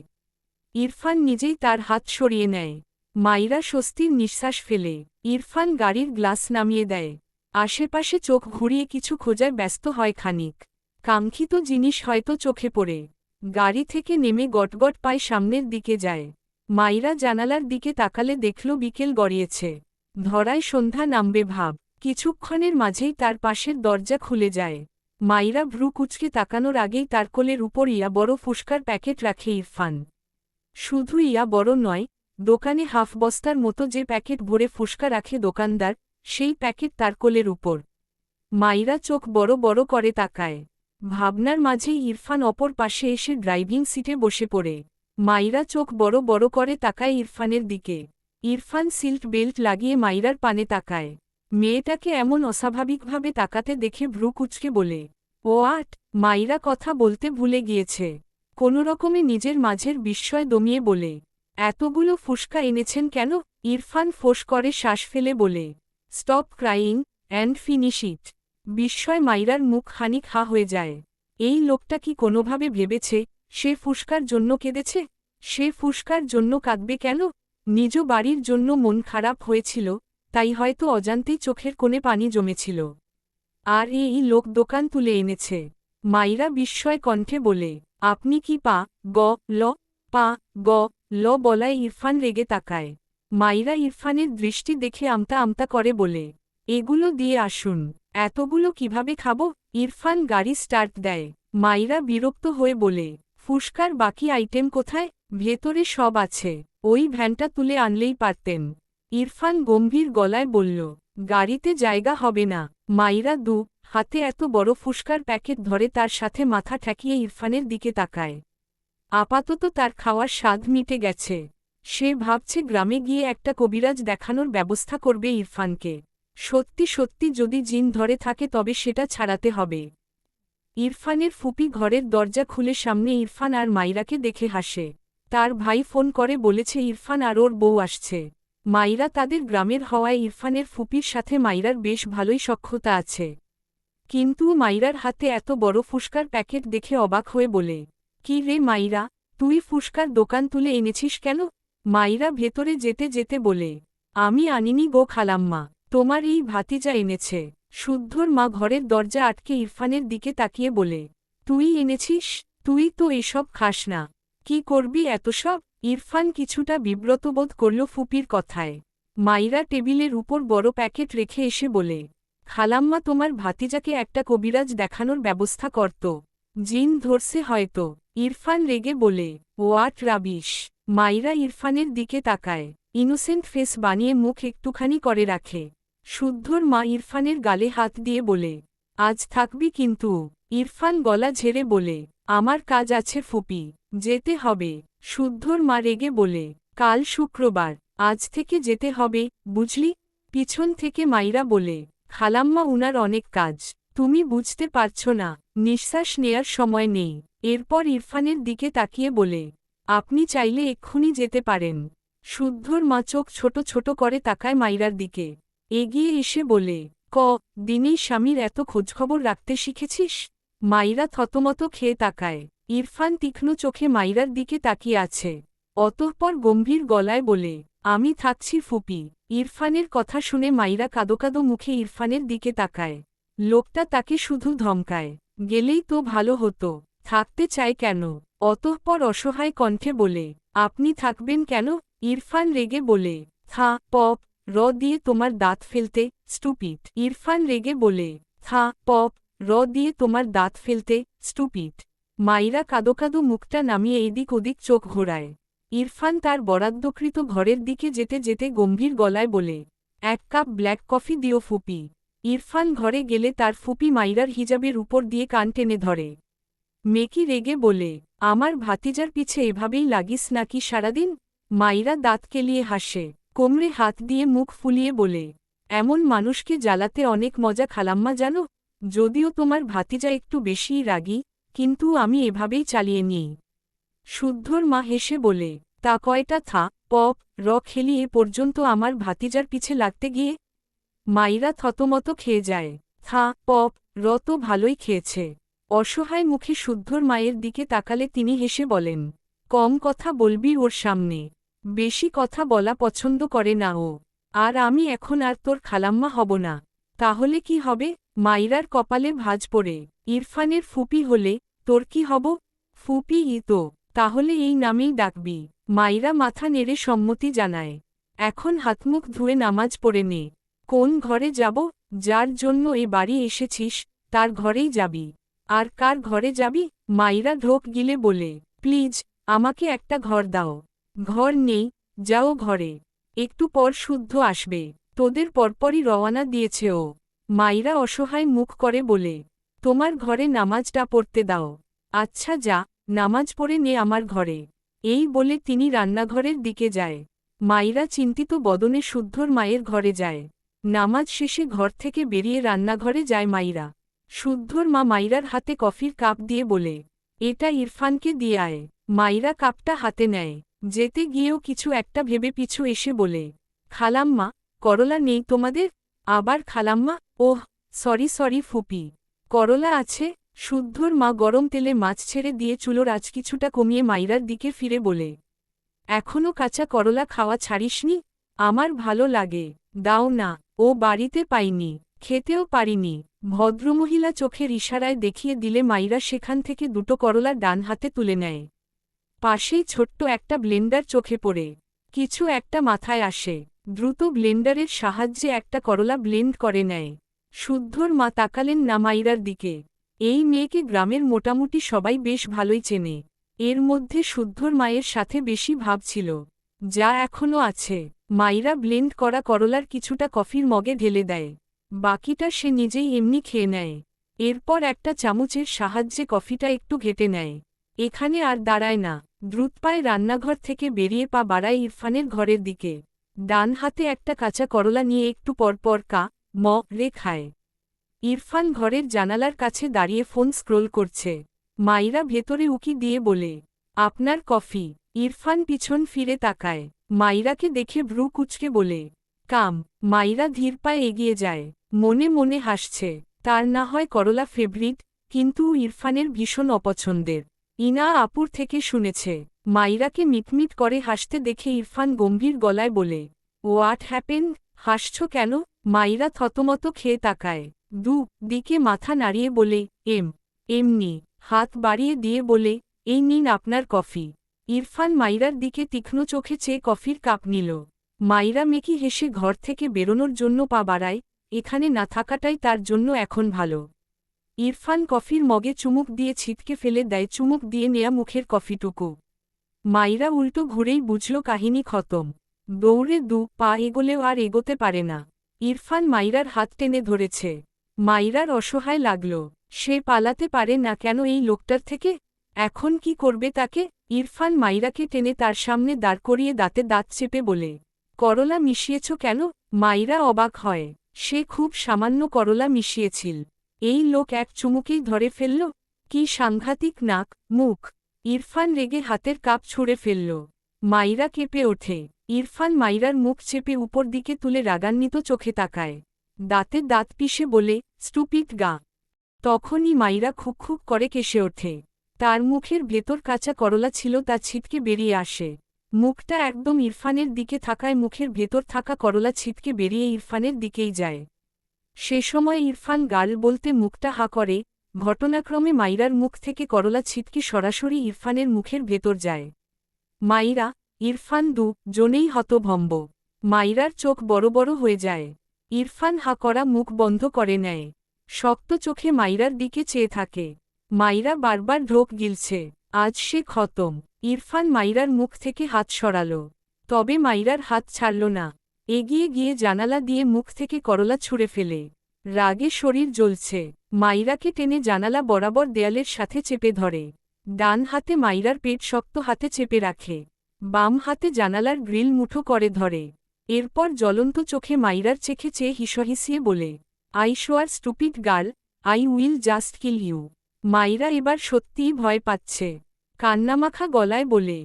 ইরফান নিজেই তার হাত সরিয়ে নেয়। মাইরা স্বস্তির নিঃশ্বাস ফেলে। ইরফান গাড়ির গ্লাস নামিয়ে দেয়, আশেপাশে চোখ ঘুরিয়ে কিছু খোঁজায় ব্যস্ত হয় খানিক। কাঙ্ক্ষিত জিনিস হয়তো চোখে পড়ে। গাড়ি থেকে নেমে গটগট পায়ে সামনের দিকে যায়। মাইরা জানালার দিকে তাকালে দেখল বিকেল গড়িয়েছে, ধরায় সন্ধ্যা নামবে ভাব। কিছুক্ষণের মাঝেই তার পাশের দরজা খুলে যায়। মাইরা ভ্রু কুঁচকে তাকানোর আগেই তার কোলের উপর ইয়া বড় ফুসকার প্যাকেট রাখে ইরফান। শুধু ইয়া বড় নয়, দোকানে হাফ বস্তার মতো যে প্যাকেট ভরে ফুসকা রাখে দোকানদার, সেই প্যাকেট তার কোলের উপর। মাইরা চোখ বড় বড় করে তাকায়। ভাবনার মাঝেই ইরফান অপর পাশে এসে ড্রাইভিং সিটে বসে পড়ে। মাইরা চোখ বড় বড় করে তাকায় ইরফানের দিকে। ইরফান সিল্ট বেল্ট লাগিয়ে মাইরার পানে তাকায়। মেয়েটাকে এমন অস্বাভাবিকভাবে তাকাতে দেখে ভ্রু কুঁচকে বলে, ওয়াট? মাইরা কথা বলতে ভুলে গিয়েছে। কোনোরকমে নিজের মাঝের বিস্ময় দমিয়ে বলে, এতগুলো ফুসকা এনেছেন কেন? ইরফান ফোঁস করে শ্বাস ফেলে বলে, stop crying and finish it. বিস্ময় মাইরার মুখ খানিক হা হয়ে যায়। এই লোকটা কি কোনোভাবে ভেবেছে সে ফুসকার জন্য কেঁদেছে? সে ফুসকার জন্য কাঁদবে কেন? নিজ বাড়ির জন্য মন খারাপ হয়েছিল, তাই হয়তো অজান্তেই চোখের কোণে পানি জমেছিল। আর এই লোক দোকান তুলে এনেছে। মাইরা বিস্ময় কণ্ঠে বলে, আপনি কি পা ল বলায় ইরফান রেগে তাকায়। মাইরা ইরফানের দৃষ্টি দেখে আমতা আমতা করে বলে, এগুলো দিয়ে আসুন। এতগুলো কিভাবে খাবো? ইরফান গাড়ি স্টার্ট দেয়। মাইরা বিরক্ত হয়ে বলে, ফুসকার বাকি আইটেম কোথায়? ভেতরে সব আছে, ওই ভ্যানটা তুলে আনলেই পারতেন। ইরফান গম্ভীর গলায় বলল, গাড়িতে জায়গা হবে না। মাইরা হাতে এত বড় ফুসকার প্যাকেট ধরে তার সাথে মাথা ঠেকিয়ে ইরফানের দিকে তাকায়। আপাতত তার খাওয়ার স্বাদ মিটে গেছে। সে ভাবছে গ্রামে গিয়ে একটা কবিরাজ দেখানোর ব্যবস্থা করবে ইরফানকে। সত্যি সত্যি যদি জিন ধরে থাকে তবে সেটা ছাড়াতে হবে। ইরফানের ফুপি ঘরের দরজা খুলে সামনে ইরফান আর মাইরাকে দেখে হাসে। তার ভাই ফোন করে বলেছে ইরফান আর ওর বউ আসছে। মাইরা তাদের গ্রামের হওয়ায় ইরফানের ফুপির সাথে মাইরার বেশ ভালোই সখ্যতা আছে। কিন্তু মাইরার হাতে এত বড় ফুসকার প্যাকেট দেখে অবাক হয়ে বলে, কি রে মাইরা, তুই ফুসকার দোকান তুলে এনেছিস কেন? মাইরা ভেতরে যেতে যেতে বলে, আমি আনিনি গো খালাম্মা, তোমার এই ভাতিজা এনেছে। শুদ্ধর মা ঘরের দরজা আটকে ইরফানের দিকে তাকিয়ে বলে, তুই এনেছিস? তুই তো এসব খাস না, কি করবি এত সব? ইরফান কিছুটা বিব্রতবোধ করল ফুপির কথায়। মাইরা টেবিলের উপর বড় প্যাকেট রেখে এসে বলে, খালাম্মা তোমার ভাতিজাকে একটা কবিরাজ দেখানোর ব্যবস্থা করত। জিন ধরছে হয়তো। ইরফান রেগে বলে, হোয়াট রাবিশ। মাইরা ইরফানের দিকে তাকায়, ইনোসেন্ট ফেস বানিয়ে মুখ একটুখানি করে রাখে। শুদ্ধর মা ইরফানের গালে হাত দিয়ে বলে, আজ থাকবি কিন্তু। ইরফান গলা ঝেড়ে বলে, আমার কাজ আছে ফুপি, যেতে হবে। শুদ্ধর মা রেগে বলে, কাল শুক্রবার, আজ থেকে যেতে হবে, বুঝলি? পিছন থেকে মাইরা বলে, খালাম্মা উনার অনেক কাজ, তুমি বুঝতে পারছ না, নিঃশ্বাস নেয়ার সময় নেই। এরপর ইরফানের দিকে তাকিয়ে বলে, আপনি চাইলে এক্ষুনি যেতে পারেন। শুদ্ধর মা চোখ ছোট ছোট করে তাকায় মাইরার দিকে, এগিয়ে এসে বলে, দিনেই স্বামীর এত খোঁজখবর রাখতে শিখেছিস? মাইরা থতমত খেয়ে তাকায়। ইরফান তীক্ষ্ণ চোখে মাইরার দিকে তাকিয়ে আছে। অতঃপর গম্ভীর গলায় বলে, আমি থাকছি ফুপি। ইরফানের কথা শুনে মাইরা কাদো কাদো মুখে ইরফানের দিকে তাকায়। লোকটা তাকে শুধু ধমকায়, গেলেই তো ভালো হতো, থাকতে চায় কেন? অতঃপর অসহায় কণ্ঠে বলে, আপনি থাকবেন কেন? ইরফান রেগে বলে, পপ দিয়ে তোমার দাঁত ফেলতে, স্টুপিড। ইরফান রেগে বলে, পপ দিয়ে তোমার দাঁত ফেলতে, স্টুপিড। মাইরা কাদো কাদো মুখটা নামিয়ে এদিক ওদিক চোখ ঘোরায়। ইরফান তার বরাদ্দকৃত ঘরের দিকে যেতে যেতে গম্ভীর গলায় বলে, 1 কাপ ব্ল্যাক কফি দিও ফুপি। ইরফান ঘরে গেলে তার ফুপি মাইরার হিজাবের উপর দিয়ে কান টেনে ধরে। মেকি রেগে বলে, আমার ভাতিজার পিছে এভাবেই লাগিস নাকি সারাদিন? মাইরা দাঁত কেলিয়ে হাসে, কোমরে হাত দিয়ে মুখ ফুলিয়ে বলে, এমন মানুষকে জ্বালাতে অনেক মজা খালাম্মা জানো। যদিও তোমার ভাতিজা একটু বেশিই রাগী, কিন্তু আমি এভাবেই চালিয়ে নিই। শুদ্ধর মা হেসে বলে, তা কয়টা পপ খেলি এ পর্যন্ত আমার ভাতিজার পিছে লাগতে গিয়ে? মাইরা থতমত খেয়ে যায়। পপ তো ভালোই খেয়েছে। অসহায় মুখে শুদ্ধর মায়ের দিকে তাকালে তিনি হেসে বলেন, কম কথা বলবি ওর সামনে, বেশি কথা বলা পছন্দ করে না ও। আর আমি এখন আর তোর খালাম্মা হব না। তাহলে কি হবে? মাইরার কপালে ভাঁজ পড়ে, ইরফানের ফুপি হলে তোর কি হব? ফুপি তো, তাহলে এই নামেই ডাকবি। মাইরা মাথা নেড়ে সম্মতি জানায়। এখন হাতমুখ ধুয়ে নামাজ পড়ে নে। কোন ঘরে যাব? যার জন্য এ বাড়ি এসেছিস, তার ঘরেই যাবি। আর কার ঘরে যাবি? মাইরা ঢোক গিলে বলে, প্লিজ, আমাকে একটা ঘর দাও। ঘর নেই, যাও ঘরে। একটু পর শুদ্ধ আসবে, তোদের পরপরই রওয়ানা দিয়েছে ও। মাইরা অসহায় মুখ করে বলে, তোমার ঘরে নামাজটা পড়তে দাও। আচ্ছা যা, নামাজ পড়ে নে আমার ঘরে। এই বলে তিনি রান্নাঘরের দিকে যায়। মাইরা চিন্তিত বদনে শুদ্ধর মায়ের ঘরে যায়। নামাজ শেষে ঘর থেকে বেরিয়ে রান্নাঘরে যায় মাইরা। শুদ্ধর মা মাইরার হাতে কফির কাপ দিয়ে বলে, এটা ইরফানকে দিয়ে আয়। মাইরা কাপটা হাতে নেয়, যেতে গিয়েও কিছু একটা ভেবে পিছু এসে বলে, খালাম্মা, করলা নেই তোমাদের? আবার খালাম্মা? ওহ সরি ফুপি, করলা আছে। শুদ্ধর মা গরম তেলে মাছ ছেড়ে দিয়ে চুলোর আঁচ কিছুটা কমিয়ে মাইরার দিকে ফিরে বলে, এখনও কাঁচা করলা খাওয়া ছাড়িসনি? আমার ভালো লাগে, দাও না। ও বাড়িতে পাইনি, খেতেও পারিনি। ভদ্রমহিলা চোখের ইশারায় দেখিয়ে দিলে মাইরা সেখান থেকে দুটো করলা ডান হাতে তুলে নেয়। পাশেই ছোট্ট একটা ব্লেন্ডার চোখে পড়ে। কিছু একটা মাথায় আসে, দ্রুত ব্লেন্ডারের সাহায্যে একটা করলা ব্লেন্ড করে নেয়। শুদ্ধর মা তাকালেন না মাইরার দিকে। এই মেয়েকে গ্রামের মোটামুটি সবাই বেশ ভালোই চেনে। এর মধ্যে শুদ্ধর মায়ের সাথে বেশি ভাব ছিল, যা এখনও আছে। মাইরা ব্লেন্ড করা করলার কিছুটা কফির মগে ঢেলে দেয়, বাকিটা সে নিজেই এমনি খেয়ে নেয়। এরপর একটা চামচের সাহায্যে কফিটা একটু ঘেটে নেয়। এখানে আর দাঁড়ায় না, দ্রুত পায়ে রান্নাঘর থেকে বেরিয়ে পা বাড়ায় ইরফানের ঘরের দিকে। ডান হাতে একটা কাঁচা করলা নিয়ে একটু পরপর রে খায়। ইরফান ঘরের জানালার কাছে দাঁড়িয়ে ফোন স্ক্রোল করছে। মাইরা ভেতরে উকি দিয়ে বলে, আপনার কফি। ইরফান পিছন ফিরে তাকায়, মাইরাকে দেখে ভ্রু কুঁচকে বলে, কাম। মাইরা ধীর পায়ে এগিয়ে যায়, মনে মনে হাসছে। তার না হয় করলা ফেভারিট, কিন্তু ইরফানের ভীষণ অপছন্দের। ইনা আপুর থেকে শুনেছে। মাইরাকে মিটমিট করে হাসতে দেখে ইরফান গম্ভীর গলায় বলে, হোয়াট হ্যাপেন্ড? হাসছ কেন? মাইরা থতমত খেয়ে তাকায়, দিকে মাথা নাড়িয়ে বলে, এমনি। হাত বাড়িয়ে দিয়ে বলে, এই নিন আপনার কফি। ইরফান মাইরার দিকে তীক্ষ্ণ চোখে চেয়ে কফির কাপ নিল। মাইরা মেকি হেসে ঘর থেকে বেরোনোর জন্য পা বাড়ায়, এখানে না থাকাটাই তার জন্য এখন ভালো। ইরফান কফির মগে চুমুক দিয়ে ছিটকে ফেলে দেয় চুমুক দিয়ে নেয়া মুখের কফিটুকু। মাইরা উল্টো ঘুরেই বুঝল কাহিনী খতম। দৌড়ে পা এগোলেও আর এগোতে পারে না। ইরফান মাইরার হাত টেনে ধরেছে। মাইরার অসহায় লাগল। সে পালাতে পারে না কেন এই লোকটার থেকে? এখন কি করবে তাকে? ইরফান মাইরাকে টেনে তার সামনে দাঁড় করিয়ে দাঁতে দাঁত চেপে বলে, করলা মিশিয়েছ কেন? মাইরা অবাক হয়। সে খুব সামান্য করলা মিশিয়েছিল। এই লোক এক চুমুকেই ধরে ফেলল। কি সাংঘাতিক নাক মুখ! ইরফান রেগে হাতের কাপ ছুঁড়ে ফেলল। মাইরা কেঁপে ওঠে। ইরফান মাইরার মুখ চেপে উপর দিকে তুলে রাগান্বিত চোখে তাকায়। দাঁতে দাঁত পিষে বলে, স্টুপিড গা। তখনই মাইরা খুব করে কেসে ওঠে। তার মুখের ভেতর কাঁচা করলা ছিল তা ছিটকে বেরিয়ে আসে। মুখটা একদম ইরফানের দিকে থাকায় মুখের ভেতর থাকা করলা ছিটকে বেরিয়ে ইরফানের দিকেই যায়। সে সময় ইরফান গাল বলতে মুখটা হা করে। ঘটনাক্রমে মাইরার মুখ থেকে করলা ছিটকে সরাসরি ইরফানের মুখের ভেতর যায়। মাইরা, ইরফান জনেই হতভম্ব। মাইরার চোখ বড় বড় হয়ে যায়। ইরফান হা করা মুখ বন্ধ করে নেয়। শক্ত চোখে মাইরার দিকে চেয়ে থাকে। মাইরা বারবার ঢোক গিলছে। আজ সে খতম। ইরফান মাইরার মুখ থেকে হাত সরাল। তবে মাইরার হাত ছাড়ল না। এগিয়ে গিয়ে জানালা দিয়ে মুখ থেকে করলা ছুঁড়ে ফেলে। রাগে শরীর জ্বলছে। মাইরাকে টেনে জানালা বরাবর দেয়ালের সাথে চেপে ধরে। ডান হাতে মাইরার পেট শক্ত হাতে চেপে রাখে। বাম হাতে জানালার গ্রিল মুঠো করে ধরে। এরপর জ্বলন্ত চোখে মাইরার চেখে চেয়ে হিসহিসিয়ে বলে, I swear stupid girl, I will just kill you. Maira এবার সত্যিই ভয় পাচ্ছে। কান্নামাখা গলায় বলে,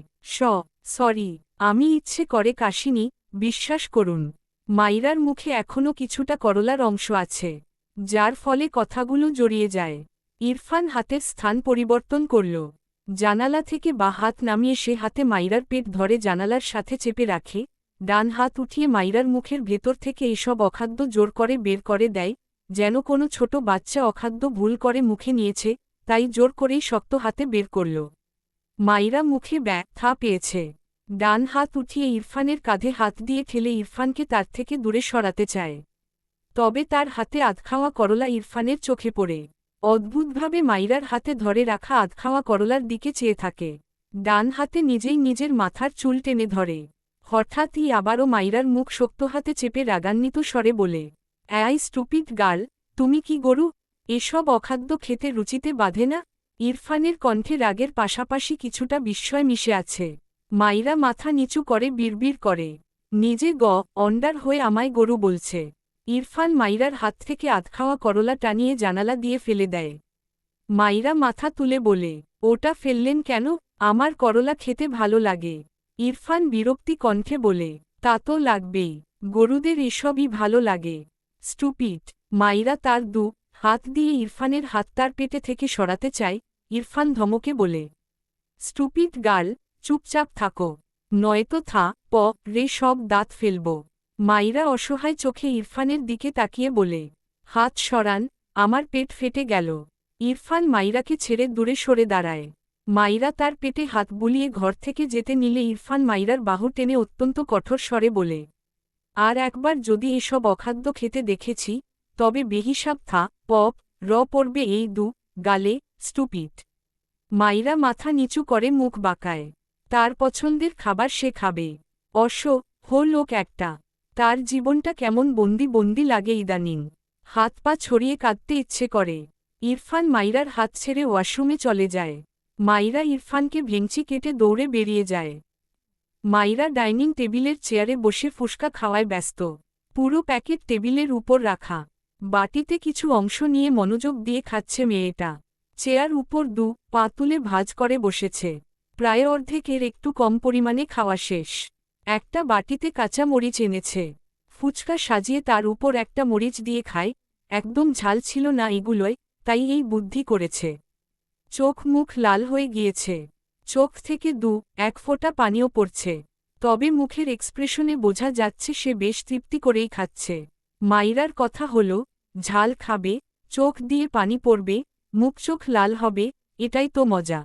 সরি, আমি ইচ্ছে করে কাশিনি, বিশ্বাস করুন। মাইরার মুখে এখনও কিছুটা করলার অংশ আছে, যার ফলে কথাগুলো জড়িয়ে যায়। ইরফান হাতের স্থান পরিবর্তন করল। জানালা থেকে বা হাত নামিয়ে সে হাতে মাইরার পেট ধরে জানালার সাথে চেপে রাখে। ডান হাত উঠিয়ে মাইরার মুখের ভেতর থেকে এসব অখাদ্য জোর করে বের করে দেয়, যেন কোনো ছোট বাচ্চা অখাদ্য ভুল করে মুখে নিয়েছে, তাই জোর করেই শক্ত হাতে বের করল। মাইরা মুখে ব্যথা পেয়েছে। ডান হাত উঠিয়ে ইরফানের কাঁধে হাত দিয়ে ঠেলে ইরফানকে তার থেকে দূরে সরাতে চায়। তবে তার হাতে আধখাওয়া করলা ইরফানের চোখে পড়ে। অদ্ভুতভাবে মাইরার হাতে ধরে রাখা আধখাওয়া করলার দিকে চেয়ে থাকে। ডান হাতে নিজেই নিজের মাথার চুল টেনে ধরে। হঠাৎই আবারও মাইরার মুখ শক্ত হাতে চেপে রাগান্বিত স্বরে বলে, অ্যাই স্টুপিড গার্ল, তুমি কি গরু? এসব অখাদ্য খেতে রুচিতে বাধে না? ইরফানের কণ্ঠে রাগের পাশাপাশি কিছুটা বিস্ময় মিশে আছে। মাইরা মাথা নিচু করে বিড়বিড় করে, নিজে অন্ডার হয়ে আমায় গরু বলছে। ইরফান মাইরার হাত থেকে আধখাওয়া করলা টানিয়ে জানালা দিয়ে ফেলে দেয়। মাইরা মাথা তুলে বলে, ওটা ফেললেন কেন? আমার করলা খেতে ভালো লাগে। ইরফান বিরক্তি কণ্ঠে বলে, তা তো লাগবেই, গরুদের এসবই ভালো লাগে। স্টুপিড! মাইরা তার হাত দিয়ে ইরফানের হাত তার পেটে থেকে সরাতে চায়। ইরফান ধমকে বলে, স্টুপিড গার্ল, চুপচাপ থাকো, নয়তো রে সব দাঁত ফেলব। মাইরা অসহায় চোখে ইরফানের দিকে তাকিয়ে বলে, হাত সরান, আমার পেট ফেটে গেল। ইরফান মাইরাকে ছেড়ে দূরে সরে দাঁড়ায়। মাইরা তার পেটে হাত বুলিয়ে ঘর থেকে যেতে নিলে ইরফান মাইরার বাহু টেনে অত্যন্ত কঠোর স্বরে বলে, আর একবার যদি এসব অখাদ্য খেতে দেখেছি, তবে বেহিসাব পড়বে এই গালে, স্টুপিড। মাইরা মাথা নিচু করে মুখ বাঁকায়। তার পছন্দের খাবার সে খাবে। লোক একটা। তার জীবনটা কেমন বন্দি লাগে ইদানিং। হাত পা ছড়িয়ে কাঁদতে ইচ্ছে করে। ইরফান মাইরার হাত ছেড়ে ওয়াশরুমে চলে যায়। মাইরা ইরফানকে ভেঙচি কেটে দৌড়ে বেরিয়ে যায়। মাইরা ডাইনিং টেবিলের চেয়ারে বসে ফুসকা খাওয়ায় ব্যস্ত। পুরো প্যাকেট টেবিলের উপর রাখা। বাটিতে কিছু অংশ নিয়ে মনোযোগ দিয়ে খাচ্ছে মেয়েটা। চেয়ার উপর পা তুলে ভাঁজ করে বসেছে। প্রায় অর্ধেকের একটু কম পরিমাণে খাওয়া শেষ। একটা বাটিতে কাঁচা মরিচ এনেছে। ফুচকা সাজিয়ে তার উপর একটা মরিচ দিয়ে খায়। একদম ঝাল ছিল না এগুলোয়, তাই এই বুদ্ধি করেছে। চোখ মুখ লাল হয়ে গিয়েছে। চোখ থেকে এক ফোঁটা পানিও পড়ছে। তবে মুখের এক্সপ্রেশনে বোঝা যাচ্ছে সে বেশ তৃপ্তি করেই খাচ্ছে। মাইরার কথা হলো, ঝাল খাবে, চোখ দিয়ে পানি পড়বে, মুখ চোখ লাল হবে, এটাই তো মজা।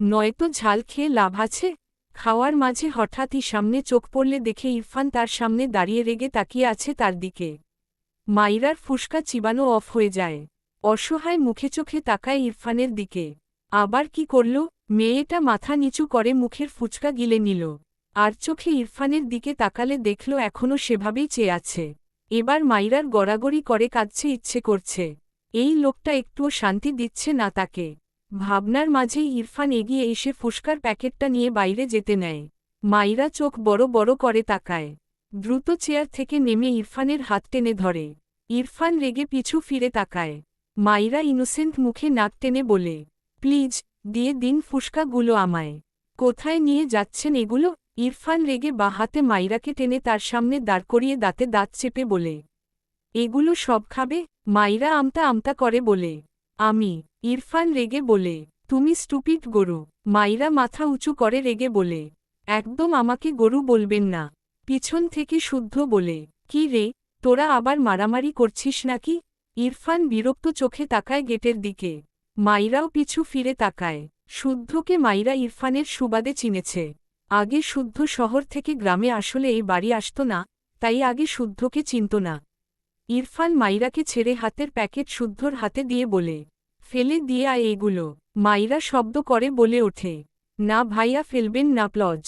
নয়তো ঝাল খেয়ে লাভ আছে? খাওয়ার মাঝে হঠাৎই সামনে চোখ পড়লে দেখে ইরফান তার সামনে দাঁড়িয়ে রেগে তাকিয়ে আছে তার দিকে। মাইরার ফুসকা চিবানো অফ হয়ে যায়। অসহায় মুখে চোখে তাকায় ইরফানের দিকে। আবার কি করল? মেয়েটা মাথা নিচু করে মুখের ফুচকা গিলে নিল। আর চোখে ইরফানের দিকে তাকালে দেখল এখনও সেভাবেই চেয়ে আছে। এবার মাইরার গড়াগড়ি করে কাঁদছে ইচ্ছে করছে। এই লোকটা একটুও শান্তি দিচ্ছে না তাকে। ভাবনার মাঝেই ইরফান এগিয়ে এসে ফুসকার প্যাকেটটা নিয়ে বাইরে যেতে নেয়। মাইরা চোখ বড় বড় করে তাকায়। দ্রুত চেয়ার থেকে নেমে ইরফানের হাত টেনে ধরে। ইরফান রেগে পিছু ফিরে তাকায়। মাইরা ইনোসেন্ট মুখে নাক টেনে বলে, প্লিজ, দিয়ে দিন ফুসকাগুলো আমায়। কোথায় নিয়ে যাচ্ছেন এগুলো? ইরফান রেগে বা হাতে মাইরাকে টেনে তার সামনে দাঁড় করিয়ে দাঁতে দাঁত চেপে বলে, এগুলো সব খাবে? মাইরা আমতা আমতা করে বলে, আমি। ইরফান রেগে বলে, তুমি স্টুপিড গরু। মাইরা মাথা উঁচু করে রেগে বলে, একদম আমাকে গরু বলবেন না। পিছন থেকে শুদ্ধ বলে, কি রে, তোরা আবার মারামারি করছিস নাকি? ইরফান বিরক্ত চোখে তাকায় গেটের দিকে। মাইরাও পিছু ফিরে তাকায়। শুদ্ধকে মাইরা ইরফানের সুবাদে চিনেছে। আগে শুদ্ধ শহর থেকে গ্রামে আসলে এই বাড়ি আসত না, তাই আগে শুদ্ধকে চিনত না। ইরফান মাইরাকে ছেড়ে হাতের প্যাকেট শুদ্ধর হাতে দিয়ে বলে, ফেলে দিয়ে আয় এগুলো। মাইরা শব্দ করে বলে ওঠে, না ভাইয়া ফেলবেন না প্লজ।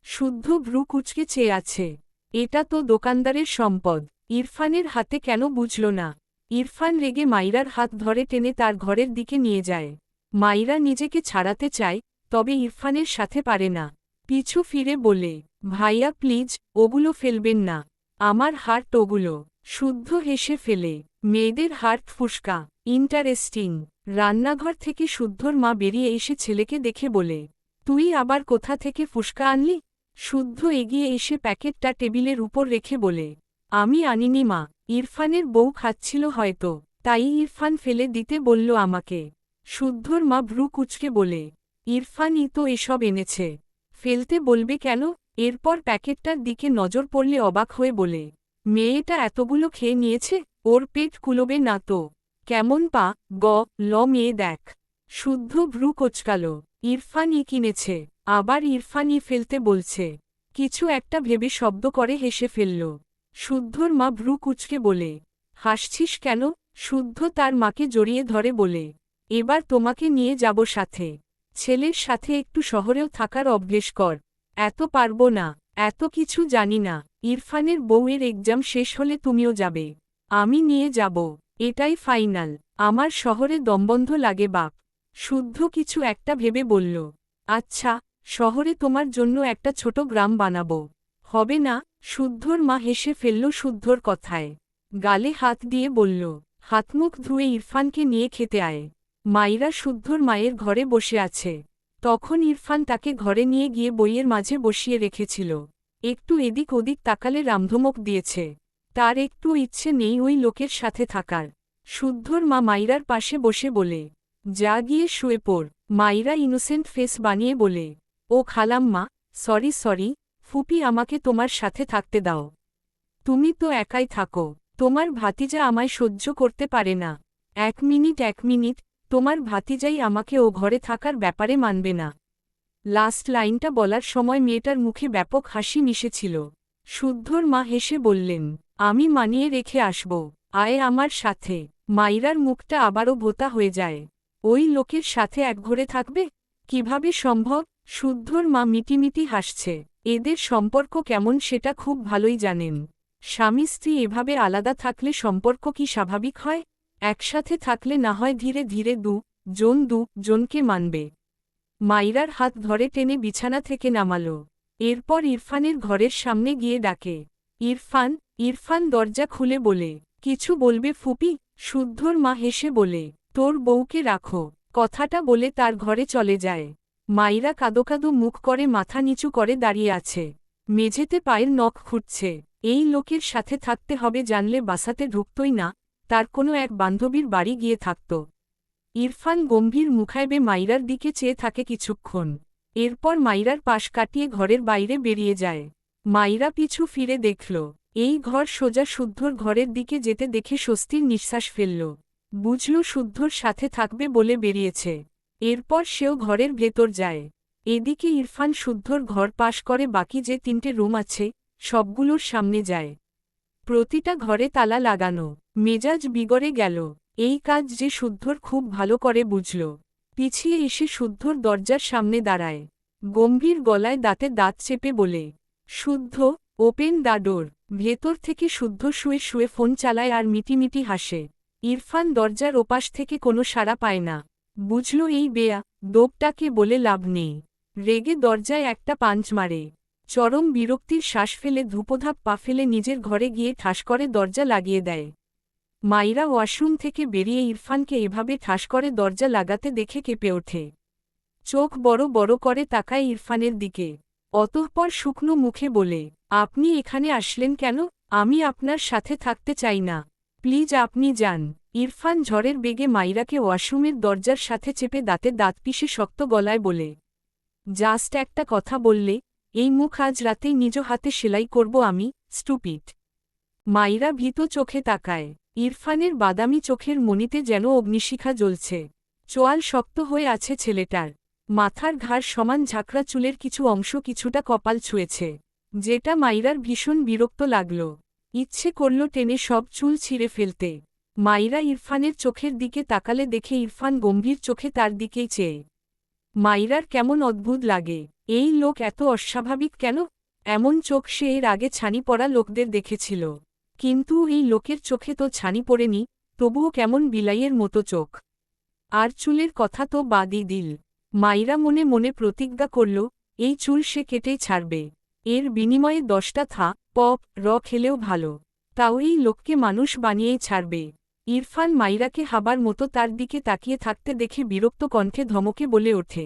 শুদ্ধ ভ্রু কুচকে চেয়ে আছে। এটা তো দোকানদারের সম্পদ। ইরফানের হাতে কেন বুঝল না? ইরফান রেগে মাইরার হাত ধরে টেনে তার ঘরের দিকে নিয়ে যায়। মাইরা নিজেকে ছাড়াতে চায়, তবে ইরফানের সাথে পারে না। পিছু ফিরে বলে, ভাইয়া প্লিজ, ওগুলো ফেলবেন না। আমার হার্ট ওগুলো। শুদ্ধ হেসে ফেলে, মেয়েদের হার্ট ফুসকা, ইন্টারেস্টিং। রান্নাঘর থেকে শুদ্ধর মা বেরিয়ে এসে ছেলেকে দেখে বলে, তুই আবার কোথা থেকে ফুসকা আনলি? শুদ্ধ এগিয়ে এসে প্যাকেটটা টেবিলের উপর রেখে বলে, আমি আনিনি মা। ইরফানের বউ খাচ্ছিল হয়তো, তাই ইরফান ফেলে দিতে বলল আমাকে। শুদ্ধর মা ভ্রু কুচকে বলে, ইরফানই তো এসব এনেছে, ফেলতে বলবে কেন? এরপর প্যাকেটটার দিকে নজর পড়লে অবাক হয়ে বলে, মেয়েটা এতগুলো খেয়ে নিয়েছে, ওর পেট কুলোবে না তো। কেমন পা ল মেয়ে দেখ। শুদ্ধ ভ্রু কোচকাল। ইরফানই কিনেছে, আবার ইরফানই ফেলতে বলছে। কিছু একটা ভেবে শব্দ করে হেসে ফেলল। শুদ্ধর মা ভ্রু কুচকে বলে, হাসছিস কেন? শুদ্ধ তার মাকে জড়িয়ে ধরে বলে, এবার তোমাকে নিয়ে যাব সাথে। ছেলের সাথে একটু শহরেও থাকার অভ্যেস কর। এত পারবো না, এত কিছু জানি না। ইরফানের বউয়ের এক্সাম শেষ হলে তুমিও যাবে। আমি নিয়ে যাব, এটাই ফাইনাল। আমার শহরে দমবন্ধ লাগে বাপ। শুদ্ধ কিছু একটা ভেবে বলল, আচ্ছা, শহরে তোমার জন্য একটা ছোট গ্রাম বানাবো। হবে না? শুদ্ধর মা হেসে ফেলল শুদ্ধর কথায়। গালে হাত দিয়ে বলল, হাতমুখ ধুয়ে ইরফানকে নিয়ে খেতে আয়। মাইরা শুদ্ধর মায়ের ঘরে বসে আছে। তখন ইরফান তাকে ঘরে নিয়ে গিয়ে বইয়ের মাঝে বসিয়ে রেখেছিল। একটু এদিক ওদিক তাকালে রামধমক দিয়েছে। তার একটু ইচ্ছে নেই ওই লোকের সাথে থাকার। শুদ্ধর মা মাইরার পাশে বসে বলে, যা গিয়ে শুয়ে পড়। মাইরা ইনোসেন্ট ফেস বানিয়ে বলে, ও খালাম্মা, সরি, ফুপি আমাকে তোমার সাথে থাকতে দাও। তুমি তো একাই থাকো, তোমার ভাতিজা আমায় সহ্য করতে পারে না। এক মিনিট, তোমার ভাতিজাই আমাকে ও ঘরে থাকার ব্যাপারে মানবে না। লাস্ট লাইনটা বলার সময় মেয়েটার মুখে ব্যাপক হাসি মিশেছিল। শুদ্ধর মা হেসে বললেন, আমি মানিয়ে রেখে আসব, আয় আমার সাথে। মাইরার মুখটা আবারও ভোঁতা হয়ে যায়। ওই লোকের সাথে একঘরে থাকবে? কিভাবে সম্ভব? শুদ্ধর মা মিটিমিটি হাসছে। এদের সম্পর্ক কেমন সেটা খুব ভালোই জানেন। স্বামী স্ত্রী এভাবে আলাদা থাকলে সম্পর্ক কি স্বাভাবিক হয়? একসাথে থাকলে না হয় ধীরে ধীরে জনকে মানবে। মাইরার হাত ধরে টেনে বিছানা থেকে নামালো। এরপর ইরফানের ঘরের সামনে গিয়ে ডাকে, ইরফান দরজা খুলে বলে, কিছু বলবে ফুপি? শুদ্ধর মা হেসে বলে, তোর বউকে রাখো। কথাটা বলে তার ঘরে চলে যায়। মাইরা কাদো মুখ করে মাথা নিচু করে দাঁড়িয়ে আছে। মেঝেতে পায়ের নখ খুঁটছে। এই লোকের সাথে থাকতে হবে জানলে বাসাতে ঢুকতই না, তার কোনো এক বান্ধবীর বাড়ি গিয়ে থাকত। ইরফান গম্ভীর মুখাইবে মাইরার দিকে চেয়ে থাকে কিছুক্ষণ। এরপর মাইরার পাশ কাটিয়ে ঘরের বাইরে বেরিয়ে যায়। মাইরা পিছু ফিরে দেখল, এই ঘর সোজা শুদ্ধর ঘরের দিকে যেতে দেখে স্বস্তির নিঃশ্বাস ফেলল। বুঝল শুদ্ধর সাথে থাকবে বলে বেরিয়েছে। এরপর সেও ঘরের ভেতর যায়। এদিকে ইরফান শুদ্ধর ঘর পাশ করে বাকি যে 3টে রুম আছে, সবগুলোর সামনে যায়। প্রতিটা ঘরে তালা লাগানো। মেজাজ বিগড়ে গেল। এই কাজ যে শুদ্ধর খুব ভালো করে বুঝল। পিছিয়ে এসে শুদ্ধর দরজার সামনে দাঁড়ায়। গম্ভীর গলায় দাঁতে দাঁত চেপে বলে, শুদ্ধ, ওপেন দ্য ডোর। ভেতর থেকে শুদ্ধ শুয়ে শুয়ে ফোন চালায় আর মিটিমিটি হাসে। ইরফান দরজার ওপাশ থেকে কোনো সাড়া পায় না। বুঝল এই বেয়া দোপটাকে বলে লাভ নেই। রেগে দরজায় একটা পাঞ্চ মারে। চরম বিরক্তির শ্বাস ফেলে ধূপধাপ পা ফেলে নিজের ঘরে গিয়ে ঠাস করে দরজা লাগিয়ে দেয়। মাইরা ওয়াশরুম থেকে বেরিয়ে ইরফানকে এভাবে ঠাস করে দরজা লাগাতে দেখে কেঁপে ওঠে। চোখ বড় বড় করে তাকায় ইরফানের দিকে। অতঃপর শুকনো মুখে বলে, আপনি এখানে আসলেন কেন? আমি আপনার সাথে থাকতে চাই না, প্লিজ আপনি যান। ইরফান ঝড়ের বেগে মাইরাকে ওয়াশরুমের দরজার সাথে চেপে দাঁতে দাঁত পিষে শক্ত গলায় বলে, জাস্ট একটা কথা বললে এই মুখ আজ রাতেই নিজ হাতে সেলাই করব আমি, স্টুপিড। মাইরা ভীত চোখে তাকায়। ইরফানের বাদামি চোখের মনিতে যেন অগ্নিশিখা জ্বলছে। চোয়াল শক্ত হয়ে আছে ছেলেটার। মাথার ঘাড় সমান ঝাঁকড়া চুলের কিছু অংশ কিছুটা কপাল ছুঁয়েছে, যেটা মাইরার ভীষণ বিরক্ত লাগল। ইচ্ছে করল টেনে সব চুল ছিঁড়ে ফেলতে। মাইরা ইরফানের চোখের দিকে তাকালে দেখে ইরফান গম্ভীর চোখে তার দিকেই চেয়ে। মাইরার কেমন অদ্ভুত লাগে। এই লোক এত অস্বাভাবিক কেন? এমন চোখ সে এর আগে ছানি পড়া লোকদের দেখেছিল, কিন্তু এই লোকের চোখে তো ছানি পড়েনি, তবুও কেমন বিলাইয়ের মতো চোখ। আর চুলের কথা তো বাদই দিল। মাইরা মনে মনে প্রতিজ্ঞা করল, এই চুল সে কেটেই ছাড়বে। এর বিনিময়ে 10টা থা পপ র খেলেও ভালো, তাও এই লোককে মানুষ বানিয়েই ছাড়বে। ইরফান মাইরাকে হাবার মতো তার দিকে তাকিয়ে থাকতে দেখে বিরক্ত কণ্ঠে ধমকে বলে ওঠে,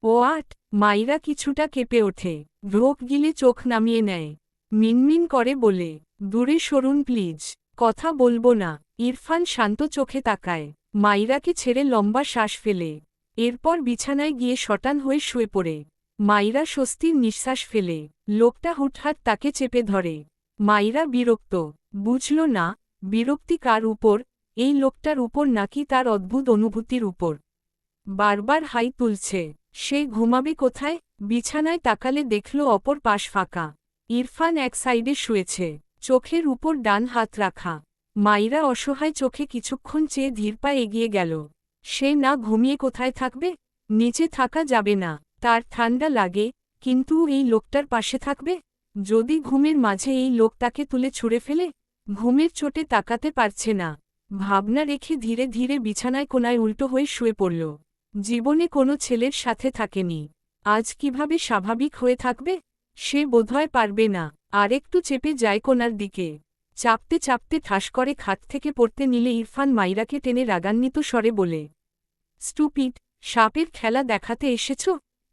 ওয়াট? মাইরা কিছুটা কেঁপে ওঠে। ঢোক গিলে চোখ নামিয়ে নেয়। মিনমিন করে বলে, দূরে সরুন প্লিজ, কথা বলবো না। ইরফান শান্ত চোখে তাকায়। মাইরাকে ছেড়ে লম্বা শ্বাস ফেলে। এরপর বিছানায় গিয়ে শটান হয়ে শুয়ে পড়ে। মাইরা স্বস্তির নিঃশ্বাস ফেলে। লোকটা হুটহাট তাকে চেপে ধরে। মাইরা বিরক্ত। বুঝল না, বিরক্তি কার উপর, এই লোকটার উপর নাকি তার অদ্ভুত অনুভূতির উপর। বারবার হাই তুলছে। সে ঘুমাবে কোথায়? বিছানায় তাকালে দেখল অপর পাশ ফাঁকা। ইরফান এক সাইডে শুয়েছে, চোখের উপর ডান হাত রাখা। মাইরা অসহায় চোখে কিছুক্ষণ চেয়ে ধীর পায়ে এগিয়ে গেল। সে না ঘুমিয়ে কোথায় থাকবে? নিচে থাকা যাবে না, তার ঠান্ডা লাগে, কিন্তু এই লোকটার পাশে থাকবে? যদি ঘুমের মাঝে এই লোক তাকে তুলে ছুঁড়ে ফেলে? ঘুমের চোটে তাকাতে পারছে না। ভাবনা রেখে ধীরে ধীরে বিছানায় কোনায় উল্টো হয়ে শুয়ে পড়ল। জীবনে কোনো ছেলের সাথে থাকেনি, আজ কিভাবে স্বাভাবিক হয়ে থাকবে? সে বোধহয় পারবে না। আরেকটু চেপে যায় কোনার দিকে। চাপতে চাপতে ঠাস করে খাট থেকে পড়তে নিলে ইরফান মাইরাকে টেনে রাগান্বিত স্বরে বলে, স্টুপিড, সাপের খেলা দেখাতে এসেছ?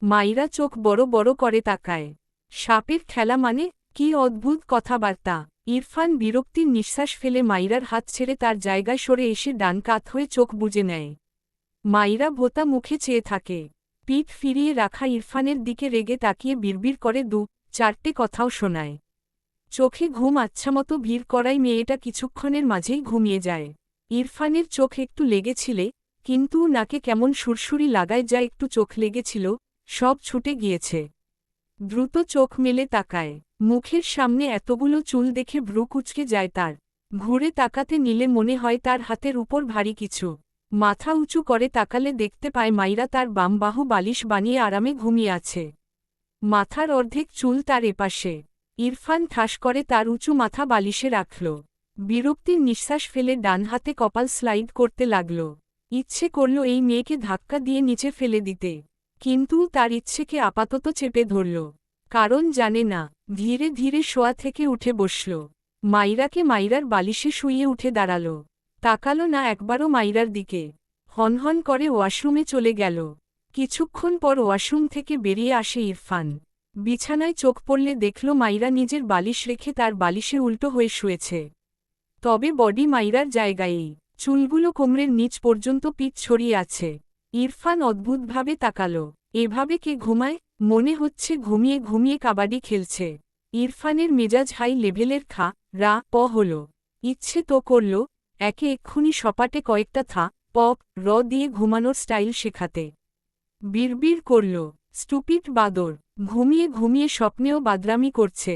মাইরা চোখ বড় বড় করে তাকায়। সাপের খেলা মানে? কি অদ্ভুত কথাবার্তা। ইরফান বিরক্তির নিঃশ্বাস ফেলে মাইরার হাত ছেড়ে তার জায়গায় সরে এসে ডান কাত হয়ে চোখ বুজে নেয়। মাইরা ভোতা মুখে চেয়ে থাকে। পিঠ ফিরিয়ে রাখা ইরফানের দিকে রেগে তাকিয়ে বিড়বিড় করে 2-4টে কথাও শোনায়। চোখে ঘুম আচ্ছামতো ভিড় করায় মেয়েটা কিছুক্ষণের মাঝেই ঘুমিয়ে যায়। ইরফানের চোখ একটু লেগেছিলে, কিন্তু নাকে কেমন সুরসুরি লাগায় যা একটু চোখ লেগেছিল, সব ছুটে গিয়েছে। দ্রুত চোখ মেলে তাকায়। মুখের সামনে এতগুলো চুল দেখে ভ্রু কুঁচকে যায় তার। ঘুরে তাকাতে নিলে মনে হয় তার হাতের উপর ভারী কিছু। মাথা উঁচু করে তাকালে দেখতে পায় মাইরা তার বাম বাহু বালিশ বানিয়ে আরামে ঘুমিয়ে আছে। মাথার অর্ধেক চুল তার এপাশে। ইরফান ঠাস করে তার উঁচু মাথা বালিশে রাখল। বিরক্তির নিঃশ্বাস ফেলে ডান হাতে কপাল স্লাইড করতে লাগল। ইচ্ছে করল এই মেয়েকে ধাক্কা দিয়ে নিচে ফেলে দিতে, কিন্তু তার ইচ্ছেকে আপাতত চেপে ধরল। কারণ জানে না। ধীরে ধীরে শোয়া থেকে উঠে বসল। মাইরাকে মাইরার বালিশে শুইয়ে উঠে দাঁড়াল। তাকালো না একবারও মাইরার দিকে। হনহন করে ওয়াশরুমে চলে গেল। কিছুক্ষণ পর ওয়াশরুম থেকে বেরিয়ে আসে ইরফান। বিছানায় চোখ পড়লে দেখল মাইরা নিজের বালিশ রেখে তার বালিশে উল্টো হয়ে শুয়েছে। তবে বডি মাইরার জায়গায়ই, চুলগুলো কোমরের নিচ পর্যন্ত পিঠ ছড়িয়ে আছে। ইরফান অদ্ভুতভাবে তাকালো। এভাবে কে ঘুমায়? মনে হচ্ছে ঘুমিয়ে ঘুমিয়ে কাবাডি খেলছে। ইরফানের মেজাজ হাই লেভেলের হল। ইচ্ছে তো করল একে এক্ষুনি সপাটে কয়েকটা পপ র দিয়ে ঘুমানোর স্টাইল শেখাতে। বিড়বিড় করল, স্টুপিড বাদর, ঘুমিয়ে ঘুমিয়ে স্বপ্নেও বাদরামি করছে।